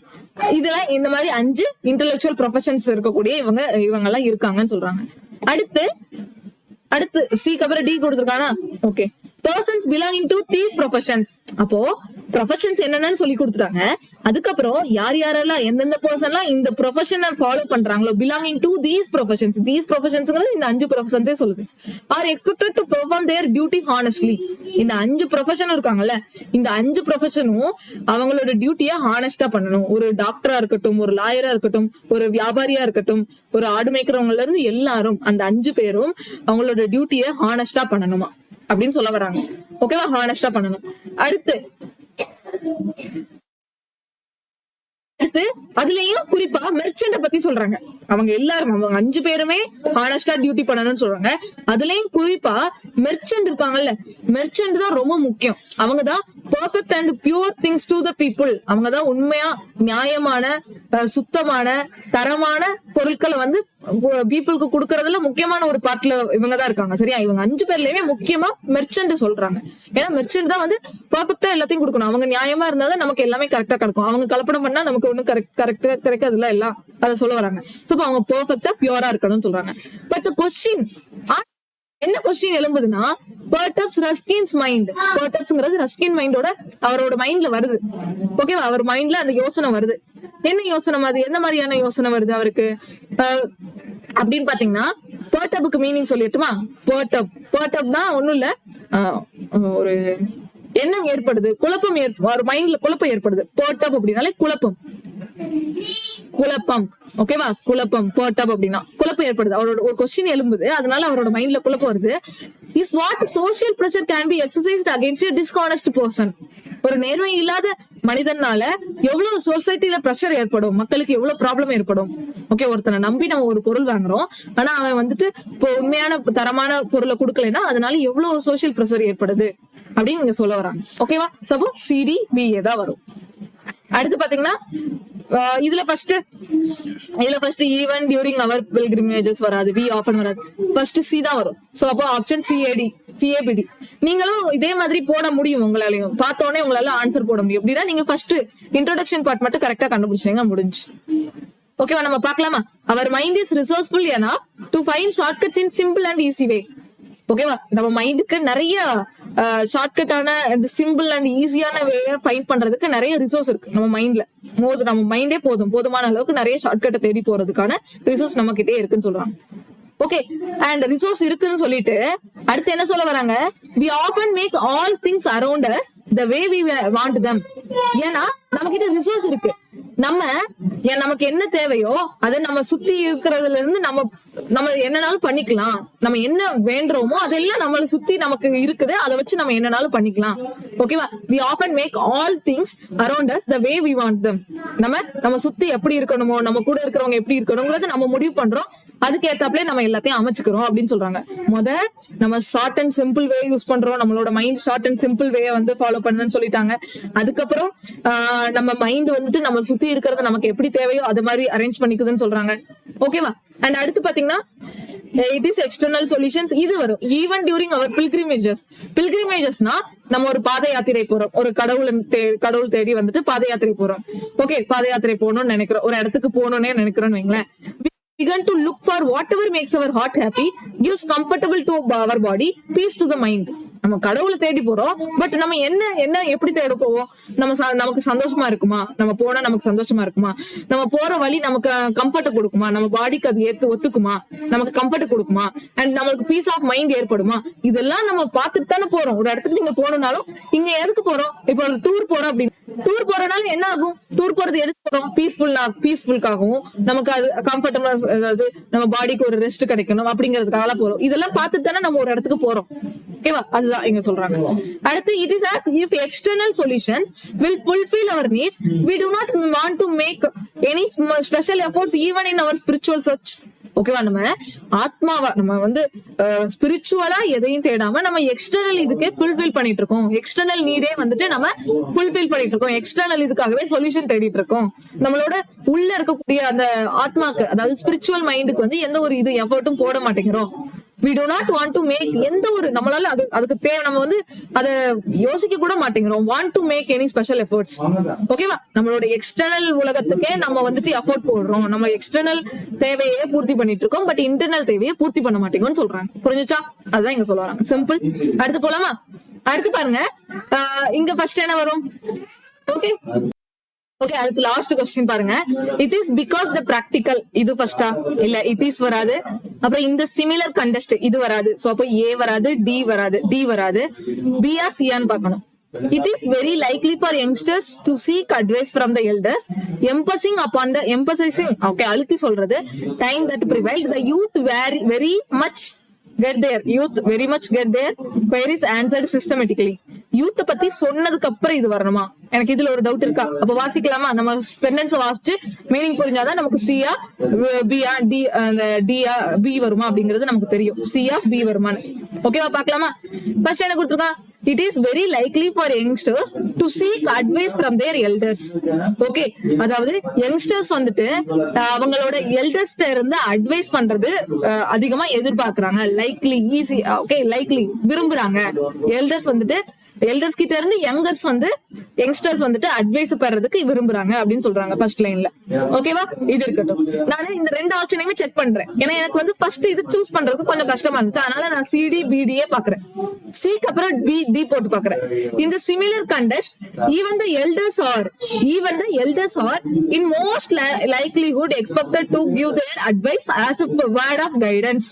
இதுல இந்த மாதிரி 5 இன்டெலெக்சுவல் ப்ரொஃபஷன்ஸ் இருக்கக்கூடிய இவங்க எல்லாம் இருக்காங்கன்னு சொல்றாங்க. அடுத்து சிக்கு அப்புறம் டி கொடுத்துருக்கானா? Okay, persons belonging to these professions. அப்போ ப்ரொஃபஷன்ஸ் என்னன்னு சொல்லி கொடுத்துட்டாங்க. அதுக்கப்புறம் யாரெல்லாம் எந்தெந்த பர்சன்லாம் இந்த ப்ரொஃபஷனை ஃபாலோ பண்றாங்களோ, பிலாங்கிங் டு தீஸ் ப்ரொஃபஷன்ஸ், இந்த 5 ப்ரொஃபஷன்ஸே சொல்லுது. Are expected to perform their duty honestly. இந்த 5 ப்ரொஃபஷன் இருக்காங்கல்ல, இந்த 5 ப்ரொஃபஷனும் அவங்களோட டியூட்டியை ஹானஸ்டா பண்ணணும். ஒரு டாக்டரா இருக்கட்டும், ஒரு லாயரா இருக்கட்டும், ஒரு வியாபாரியா இருக்கட்டும், ஒரு ஆடு மேய்க்கிறவங்கல இருந்து எல்லாரும், அந்த 5 பேரும் அவங்களோட டியூட்டியை ஹானஸ்டா பண்ணணுமா அப்படின்னு சொல்ல வராங்க. ஓகேவா? ஹானஸ்டா பண்ணணும். அடுத்து அதுலயும் குறிப்பா மெர்ச்சன்ட பத்தி சொல்றாங்க. அவங்க எல்லாரும், அவங்க 5 பேருமே ஹானஸ்டா டியூட்டி பண்ணணும்னு சொல்றாங்க. அதுலயும் குறிப்பா மெர்ச்சன்ட் இருக்காங்கல்ல, மெர்ச்சன்ட் தான் ரொம்ப முக்கியம். அவங்கதான் perfect and pure things to the people. அவங்கதான் உண்மையா நியாயமான, சுத்தமான, தரமான பொருட்களை வந்து பீப்புளுக்கு கொடுக்கறதுல முக்கியமான ஒரு பார்ட்ல இவங்கதான் இருக்காங்க. சரியா? இவங்க 5 பேர்லயுமே முக்கியமா மெர்ச்சன்ட் சொல்றாங்க. ஏன்னா மெர்ச்சன்ட் தான் வந்து பெர்ஃபெக்டா எல்லாத்தையும் கொடுக்கணும். அவங்க நியாயமா இருந்தாதான் நமக்கு எல்லாமே கரெக்டா கிடைக்கும். அவங்க கலப்படம் பண்ணா நமக்கு ஒண்ணும் கரெக்டா கிடைக்காதுல்ல எல்லாம். அதை சொல்ல வராங்க. சோ அவங்க பெர்ஃபெக்டா பியூரா இருக்கணும்னு சொல்றாங்க. பட் கொஸ்டின் என்ன கொஸ்டின் எழும்புதுன்னா, பெர்டப்ஸ் ரஸ்கின்ஸ் மைண்ட். பெர்டப்ஸ்ங்கிறது ரஸ்கின் மைண்டோட, அவரோட மைண்ட்ல வருது. ஓகேவா? அவர் மைண்ட்ல அந்த யோசனை வருது. என்ன யோசனை மாதிரி, என்ன மாதிரியான யோசனை வருது அவருக்கு அப்படின்னு பாத்தீங்கன்னா, பெர்டப்க்கு மீனிங் சொல்லிட்டுமா? பெர்டப்னா ஒண்ணும் இல்ல, ஒரு எண்ணம் ஏற்படுது, குழப்பம் ஒரு மைண்ட்ல குழப்பம் ஏற்படுது. பெர்டப் அப்படின்னாலே குழப்பம். ஓகேவா? குழப்பம். பெர்டப் அப்படின்னா குழப்பம் ஏற்படுது. அவரோட ஒரு கொஸ்டின் எழும்புது, அதனால அவரோட மைண்ட்ல குழப்பம் வருது. Is what social pressure can be exercised against a dishonest person. ஒரு நேர்மை இல்லாத மனிதனால எவ்வளவு சொசைட்டில பிரஷர் ஏற்படும், மக்களுக்கு எவ்வளவு ப்ராப்ளம் ஏற்படும். ஓகே, ஒருத்தனை நம்பி நம்ம ஒரு பொருள் வாங்குறோம், ஆனா அவன் வந்துட்டு இப்போ உண்மையான தரமான பொருளை கொடுக்கலன்னா அதனால எவ்வளவு சோசியல் பிரஷர் ஏற்படுது அப்படின்னு இங்க சொல்ல வராங்க. ஓகேவா? அப்போ CD BA தான் வரும். அடுத்து பாத்தீங்கன்னா இதுல ஃபர்ஸ்ட் ஈவன் டியூரிங் அவர் பில்கிரிமேஜஸ் வராது, வி ஆஃபன் வராது, ஃபர்ஸ்ட் சி தான் வரும். சோ அப்போ ஆப்ஷன் சிஏபிடி. நீங்களும் இதே மாதிரி போட முடியும், உங்களாலையும் பார்த்தோன்னே உங்களால ஆன்சர் போட முடியும். எப்படின்னா நீங்க ஃபர்ஸ்ட் இன்ட்ரோடக்ஷன் பார்ட் மட்டும் கரெக்டா கண்டுபிடிச்சீங்க, முடிஞ்சு. ஓகேவா, நம்ம பார்க்கலாமா? Our mind is resourceful enough to find shortcuts in simple and easy way. ஓகேவா, நம்ம மைண்டுக்கு நிறைய ஷார்ட்கட்டான சிம்பிள் அண்ட் ஈஸியான வேயை ஃபைண்ட் பண்றதுக்கு நிறைய ரிசோர்ஸ் இருக்கு நம்ம மைண்ட்ல. நம்ம மைண்டே போதுமான அளவுக்கு நிறைய ஷார்ட்கட்டை தேடி போறதுக்கான ரிசோர்ஸ் நம்ம கிட்டே இருக்குன்னு சொல்றாங்க. ஓகே, அண்ட் ரிசோர்ஸ் இருக்குன்னு சொல்லிட்டு அடுத்து என்ன சொல்ல வராங்க? we often make all things around us the way we want them. ஏன்னா நம்ம கிட்ட ரிசோர்ஸ் இருக்கு, நமக்கு என்ன தேவையோ அதை நம்ம சுத்தி இருக்கிறதுல இருந்து நம்ம என்னனாலும் பண்ணிக்கலாம். நம்ம என்ன வேண்டுறோமோ அதெல்லாம் நம்மளை சுத்தி நமக்கு இருக்குது, அதை வச்சு நம்ம என்னனாலும் பண்ணிக்கலாம். ஓகேவா, we often make all things around us the way we want them. நம்ம சுத்தி எப்படி இருக்கணுமோ, நம்ம கூட இருக்கிறவங்க எப்படி இருக்கணுங்கிறத நம்ம முடிவு பண்றோம், அதுக்கு ஏத்தாப்புல நம்ம எல்லாத்தையும் அமைச்சுக்கிறோம் அப்படின்னு சொல்றாங்க. நம்ம short and simple way use பண்றோம், நம்மளோட மைண்ட் ஷார்ட் அண்ட் சிம்பிள் வே வந்து ஃபாலோ பண்ணுன்னு சொல்லிட்டாங்க. அதுக்கப்புறம் நம்ம மைண்ட் வந்துட்டு நம்ம சுத்தி இருக்கிறத நமக்கு எப்படி தேவையோ அது மாதிரி அரேஞ்ச் பண்ணிக்குதுன்னு சொல்றாங்க. ஓகேவா, அண்ட் அடுத்து பாத்தீங்கன்னா இட் இஸ் எக்ஸ்டர்னல் சொல்யூஷன்ஸ். இது வரும் ஈவன் டியூரிங் அவர் பில்கிரிமேஜஸ்னா நம்ம ஒரு பாத யாத்திரை போறோம், ஒரு கடவுள் தேடி வந்துட்டு பாத யாத்திரை போறோம். ஓகே, பாத யாத்திரை போகணும்னு நினைக்கிறோம், ஒரு இடத்துக்கு போகணும்னு நினைக்கிறோம்னு வைங்களேன். Begin to look for whatever makes our heart happy, gives comfortable to our body, peace to the mind. நம்ம கடவுளை தேடி போறோம், பட் நம்ம என்ன எப்படி தேட போவோம்? நமக்கு சந்தோஷமா இருக்குமா? நம்ம போனா நமக்கு சந்தோஷமா இருக்குமா? நம்ம போற வழி நமக்கு கம்ஃபர்ட் கொடுக்குமா? நம்ம பாடிக்கு அது ஒத்துக்குமா? நமக்கு கம்ஃபர்ட் கொடுக்குமா? அண்ட் நம்மளுக்கு பீஸ் ஆஃப் மைண்ட் ஏற்படுமா? இதெல்லாம் நம்ம பார்த்துட்டு தானே போறோம். ஒரு இடத்துக்கு நீங்க போகணும்னாலும் இங்க எதுக்கு போறோம்? இப்ப ஒரு டூர் போறோம் அப்படின்னு, டூர் போறதுனால என்ன ஆகும்? டூர் போறது எதுக்கு போறோம்? பீஸ்ஃபுல்காகவும் நமக்கு அது கம்ஃபர்டபுளா, அதாவது நம்ம பாடிக்கு ஒரு ரெஸ்ட் கிடைக்கணும் அப்படிங்கிறதுக்காக போறோம். இதெல்லாம் பார்த்துட்டு தானே நம்ம ஒரு இடத்துக்கு போறோம். ஓகேவா, அதுதான் இங்க சொல்றாங்க. அடுத்து it is as if external solutions will fulfill our needs, we do not want to make any special efforts even in our spiritual search. ஓகேவா, நம்ம வந்து ஸ்பிரிச்சுவலா எதையும் தேடாம நம்ம எக்ஸ்டர்னல் இதுக்கே ஃபுல்ஃபில் பண்ணிட்டு இருக்கோம். எக்ஸ்டர்னல் நீடே வந்துட்டு நம்ம ஃபுல்ஃபில் பண்ணிட்டு இருக்கோம். எக்ஸ்டர்னல் இதுக்காகவே சொல்யூஷன் தேடிட்டு இருக்கோம். நம்மளோட உள்ள இருக்கக்கூடிய அந்த ஆத்மாக்கு, அதாவது ஸ்பிரிச்சுவல் மைண்டுக்கு வந்து எந்த ஒரு எஃபர்ட்டும் போட மாட்டேங்கிறோம். we do not want to make எந்த ஒரு நம்மளால அதுக்கு தேவை, நம்ம வந்து அதை யோசிக்க கூட மாட்டேங்கிறோம். want to make any special efforts. ஓகேவா, நம்மளோட எக்ஸ்டர்னல் உலகத்துக்கே நம்ம வந்துட்டு எஃபோர்ட் போடுறோம், நம்ம எக்ஸ்டர்னல் தேவையே பூர்த்தி பண்ணிட்டு இருக்கோம், பட் இன்டர்னல் தேவையை பூர்த்தி பண்ண மாட்டேங்கன்னு சொல்றாங்க. புரிஞ்சுச்சா? அதுதான் இங்க சொல்ல வராங்க. சிம்பிள். அடுத்து போலாமா? அடுத்து பாருங்க, இங்க ஃபர்ஸ்ட் என்ன வரும்? ஓகே, அடுத்து லாஸ்ட் கொஸ்டின் பாருங்க. It is because the practical. இது ஃபர்ஸ்டா? இல்ல, இட் இஸ் வராது. அப்புறம் இந்த சிமிலர் கண்டஸ்ட் இது வராது. சோ அப்போ ஏ வராது, டி வராது, பி ஆ சியான்னு பார்க்கணும். It is very likely for youngsters to seek advice from the elders, emphasizing அழுத்தி சொல்றது, time that prevailed, the youth very much get their queries answered systematically. Youth பத்தி சொன்னதுக்கு அப்புறம் இது வரணுமா? எனக்கு இதுல ஒரு டவுட் இருக்கா? அப்ப வாசிக்கலாமா? நம்ம சென்டென்ஸ் வாசிச்சு மீனிங் புரிஞ்சாதான் நமக்கு சியா பியா டியா பி வருமா அப்படிங்கிறது நமக்கு தெரியும். சியா பி வருமானு. ஓகேவா, பாக்கலாமா? ஃபர்ஸ்ட் என்ன கொடுத்துருக்கான்? It is very likely for youngsters to seek advice from their elders. Okay, அதாவது யங்ஸ்டர்ஸ் வந்துட்டு அவங்களோட எல்டர்ஸ்ட இருந்து அட்வைஸ் பண்றது அதிகமா எதிர்பார்க்கறாங்க. லைக்லி விரும்புறாங்க. எல்டர்ஸ் கிட்ட இருந்து யங்ஸ்டர்ஸ் வந்துட்டு அட்வைஸ் பெறதுக்கு விரும்புறாங்க அப்படின்னு சொல்றாங்க ஃபர்ஸ்ட் லைன்ல. ஓகேவா, இது இருக்கட்டும். நான் இந்த ரெண்டு ஆப்ஷனையுமே செக் பண்றேன், ஏன்னா எனக்கு வந்து ஃபர்ஸ்ட் இது சூஸ் பண்றதுக்கு கொஞ்சம் கஷ்டமா இருந்துச்சு. அதனால நான் சிடி பிடியே பாக்குறேன், சிக்கு அப்புறம் டி போட்டு பாக்குறேன். இந்த similar context even the elders are in most likelihood expected to give their advice as a word of guidance.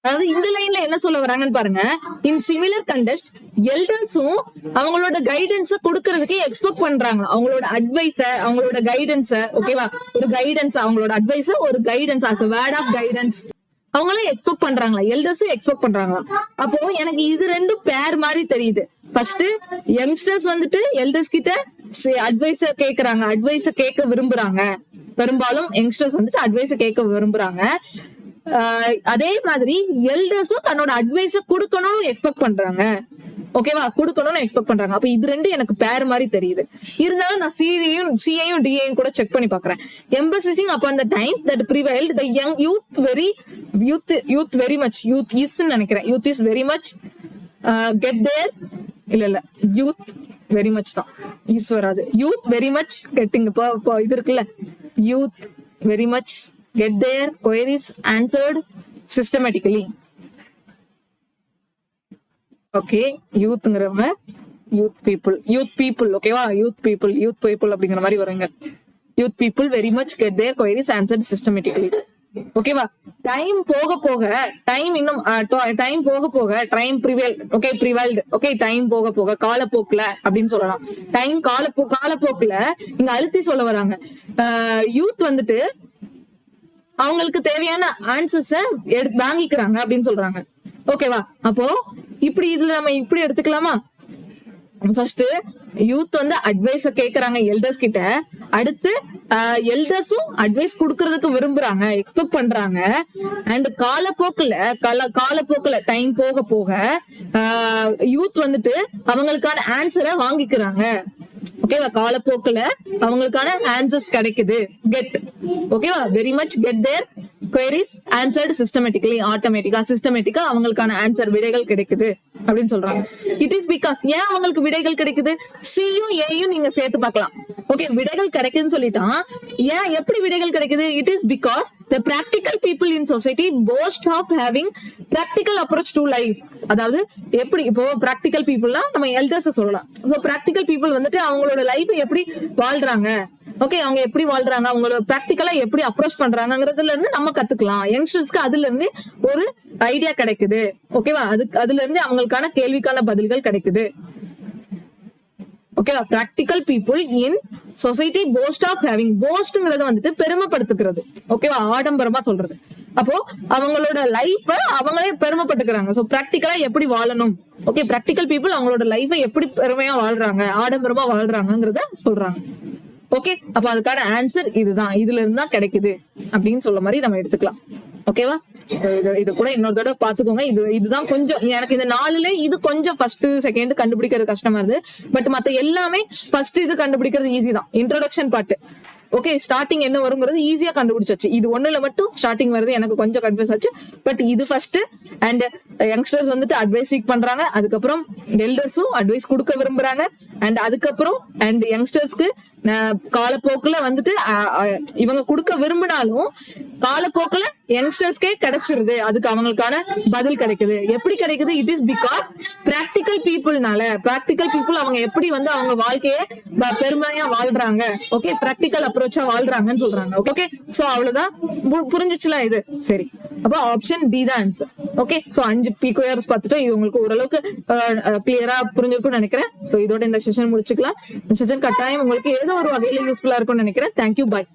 அதாவது இந்த லைன்ல என்ன சொல்ல வராங்கன்னு பாருங்க. இன் சிமிலர் கண்டஸ்ட் எல்டர்ஸும் அவங்களோட கைடன்ஸ கொடுக்கறதுக்கு எக்ஸ்பெக்ட் பண்றாங்க. அவங்களோட அட்வைஸ, அவங்களோட கைடன்ஸ, ஓகேவா, ஒரு கைடன்ஸ், அவங்களோட அட்வைஸ ஒரு guidance as a word of guidance அவங்களும் எக்ஸ்பெக்ட் பண்றாங்களா, எல்டர்ஸும் எக்ஸ்பெக்ட் பண்றாங்களா? அப்போ எனக்கு இது ரெண்டும் பேர் மாதிரி தெரியுது. ஃபர்ஸ்ட் யங்ஸ்டர்ஸ் வந்துட்டு எல்டர்ஸ் கிட்ட அட்வைஸ கேக்குறாங்க, அட்வைஸ கேட்க விரும்புறாங்க. பெரும்பாலும் யங்ஸ்டர்ஸ் வந்துட்டு அட்வைஸ கேட்க விரும்புறாங்க. அதே மாதிரி எல்டர்ஸும் தன்னோட அட்வைஸ கொடுக்கணும்னு எக்ஸ்பெக்ட் பண்றாங்க. ஓகேவா, கொடுக்கணும்னு எக்ஸ்பெக்ட் பண்றாங்க. அப்ப இது ரெண்டு எனக்கு பேர் மாதிரி தெரியுது. இருந்தாலும் நான் சியையும் டியையும் கூட செக் பண்ணி பாக்குறேன். Emphasizing upon the times that prevailed the young youth very much youth is நினைக்கிறேன். Youth is very much get their இல்ல யூத் வெரி மச் தான், இஸ் வராது. யூத் வெரி மச் கெட்டிங் இப்போ இது இருக்குல்ல, youth very much get their queries answered systematically. Okay, யூத்ங்கிறவங்க youth people ஓகேவா, youth people அப்படிங்கிற மாதிரி வருங்க. Youth people very much get their queries answered systematically. ஓகேவா, டைம் போக போக டைம் போக போக காலப்போக்குல அப்படின்னு சொல்லலாம். டைம் காலப்போக்குல இங்க அழுத்தி சொல்ல வராங்க. யூத் வந்துட்டு அவங்களுக்கு தேவையான ஆன்சர்ஸ வாங்கிக்கிறாங்க அப்படின்னு சொல்றாங்க. ஓகேவா, அப்போ இப்படி இதுல நம்ம இப்படி எடுத்துக்கலாமா? ஃபர்ஸ்ட் யூத் வந்து அட்வைஸ கேக்குறாங்க எல்டர்ஸ் கிட்ட. அடுத்து எல்டர்ஸும் அட்வைஸ் கொடுக்கறதுக்கு விரும்புறாங்க, எக்ஸ்பெக்ட் பண்றாங்க. அண்ட் காலப்போக்குல டைம் போக போக யூத் வந்துட்டு அவங்களுக்கான ஆன்சரை வாங்கிக்கிறாங்க. ஓகேவா, காலப்போக்குல அவங்களுக்கான ஆன்சர்ஸ் கிடைக்குது. கெட் ஓகேவா, very much get their queries answered systematically, சிஸ்டமேட்டிக்கா அவங்களுக்கான ஆன்சர் விடைகள் கிடைக்குது அப்படின்னு சொல்றாங்க. இட் இஸ் பிகாஸ் ஏன் அவங்களுக்கு விடைகள் கிடைக்குது, சியும் ஏயும் நீங்க சேர்த்து பார்க்கலாம். ஓகே, விடைகள் கிடைக்குதுன்னு சொல்லிட்டான். ஏன் எப்படி விடைகள் கிடைக்குது? It is because the practical people in society boast of having practical approach to life. அதாவது எப்படி இப்போ பிராக்டிக்கல் பீப்புள்லாம் நம்ம எல்டர்ஸ் சொல்லலாம். இப்போ பிராக்டிக்கல் பீப்புள் வந்துட்டு அவங்களோட லைஃப் எப்படி வாழ்றாங்க, ஓகே, அவங்க எப்படி வாழ்றாங்க, அவங்களோட பிராக்டிக்கலா எப்படி அப்ரோச் பண்றாங்கிறதுல இருந்து நம்ம கத்துக்கலாம். யங்ஸ்டர்ஸ்க்கு அதுல இருந்து ஒரு ஐடியா கிடைக்குது. ஓகேவா, அதுல இருந்து அவங்களுக்கான கேள்விக்கான பதில்கள் கிடைக்குது. ஓகேவா, practical people in society post of having. போஸ்ட்ங்கிறது வந்துட்டு பெருமைப்படுத்துக்கிறது. ஓகேவா, ஆடம்பரமா சொல்றது. அப்போ அவங்களோட லைஃப அவங்களே பெருமைப்பட்டுக்கிறாங்க. சோ பிராக்டிக்கலா எப்படி வாழணும், ஓகே, பிராக்டிக்கல் பீப்புள் அவங்களோட லைஃப எப்படி பெருமையா வாழ்றாங்க, ஆடம்பரமா வாழ்றாங்கிறத சொல்றாங்க. ஓகே, அப்ப அதுக்கான ஆன்சர் இதுதான், இதுல இருந்து தான் கிடைக்குது அப்படின்னு சொல்ல மாதிரி நம்ம எடுத்துக்கலாம். ஓகேவா, இது கூட இன்னொரு தடவை பாத்துக்கோங்க. இதுதான் கொஞ்சம் எனக்கு இந்த 4ல இது கொஞ்சம் ஃபர்ஸ்ட் செகண்ட் கண்டுபிடிக்கிறது கஷ்டமா இருந்து. பட் மத்த எல்லாமே ஃபர்ஸ்ட் இது கண்டுபிடிக்கிறது ஈஸி தான். இன்ட்ரோடக்ஷன் பார்ட் ஓகே, ஸ்டார்டிங் என்ன வருங்கிறது ஈஸியா கண்டுபிடிச்சாச்சு. இது ஒண்ணுல மட்டும் ஸ்டார்டிங் வருது எனக்கு கொஞ்சம் கன்ஃபியூஸ் ஆச்சு. பட் இது ஃபர்ஸ்ட். அண்ட் யங்ஸ்டர்ஸ் வந்துட்டு அட்வைஸ் சீக் பண்றாங்க. அதுக்கப்புறம் எல்டர்ஸும் அட்வைஸ் கொடுக்க விரும்புறாங்க. அண்ட் அதுக்கப்புறம் அண்ட் யங்ஸ்டர்ஸ்க்கு காலப்போக்குல வந்துட்டு இவங்க கொடுக்க விரும்பினாலும் காலப்போக்குல யங்ஸ்டர்ஸ்க்கே கிடைச்சிருது, அதுக்கு அவங்களுக்கான பதில் கிடைக்குது. எப்படி கிடைக்குது? இட் இஸ் பிகாஸ் பிராக்டிக்கல் பீப்புள்னால. பிராக்டிக்கல் பீப்புள் அவங்க எப்படி வந்து அவங்க வாழ்க்கைய பெருமையா வாழ்றாங்க, ஓகே, பிராக்டிக்கல் அப்ரோச்சா வாழ்றாங்கன்னு சொல்றாங்க. ஓகே, சோ அவ்வளவுதான். புரிஞ்சிச்சுல இது? சரி, அப்ப ஆப்ஷன் டி தான் ஆன்சர். ஓகே, சோ 5 PQRs பார்த்துட்டோம். இது உங்களுக்கு ஓரளவுக்கு கிளியரா புரிஞ்சிருக்கும்னு நினைக்கிறேன். இதோட இந்த செஷன் முடிச்சுக்கலாம். இந்த செஷன் கட்டாயம் உங்களுக்கு ஏதோ ஒரு வகையில யூஸ்ஃபுல்லா இருக்கும்னு நினைக்கிறேன். தேங்க்யூ, பாய்.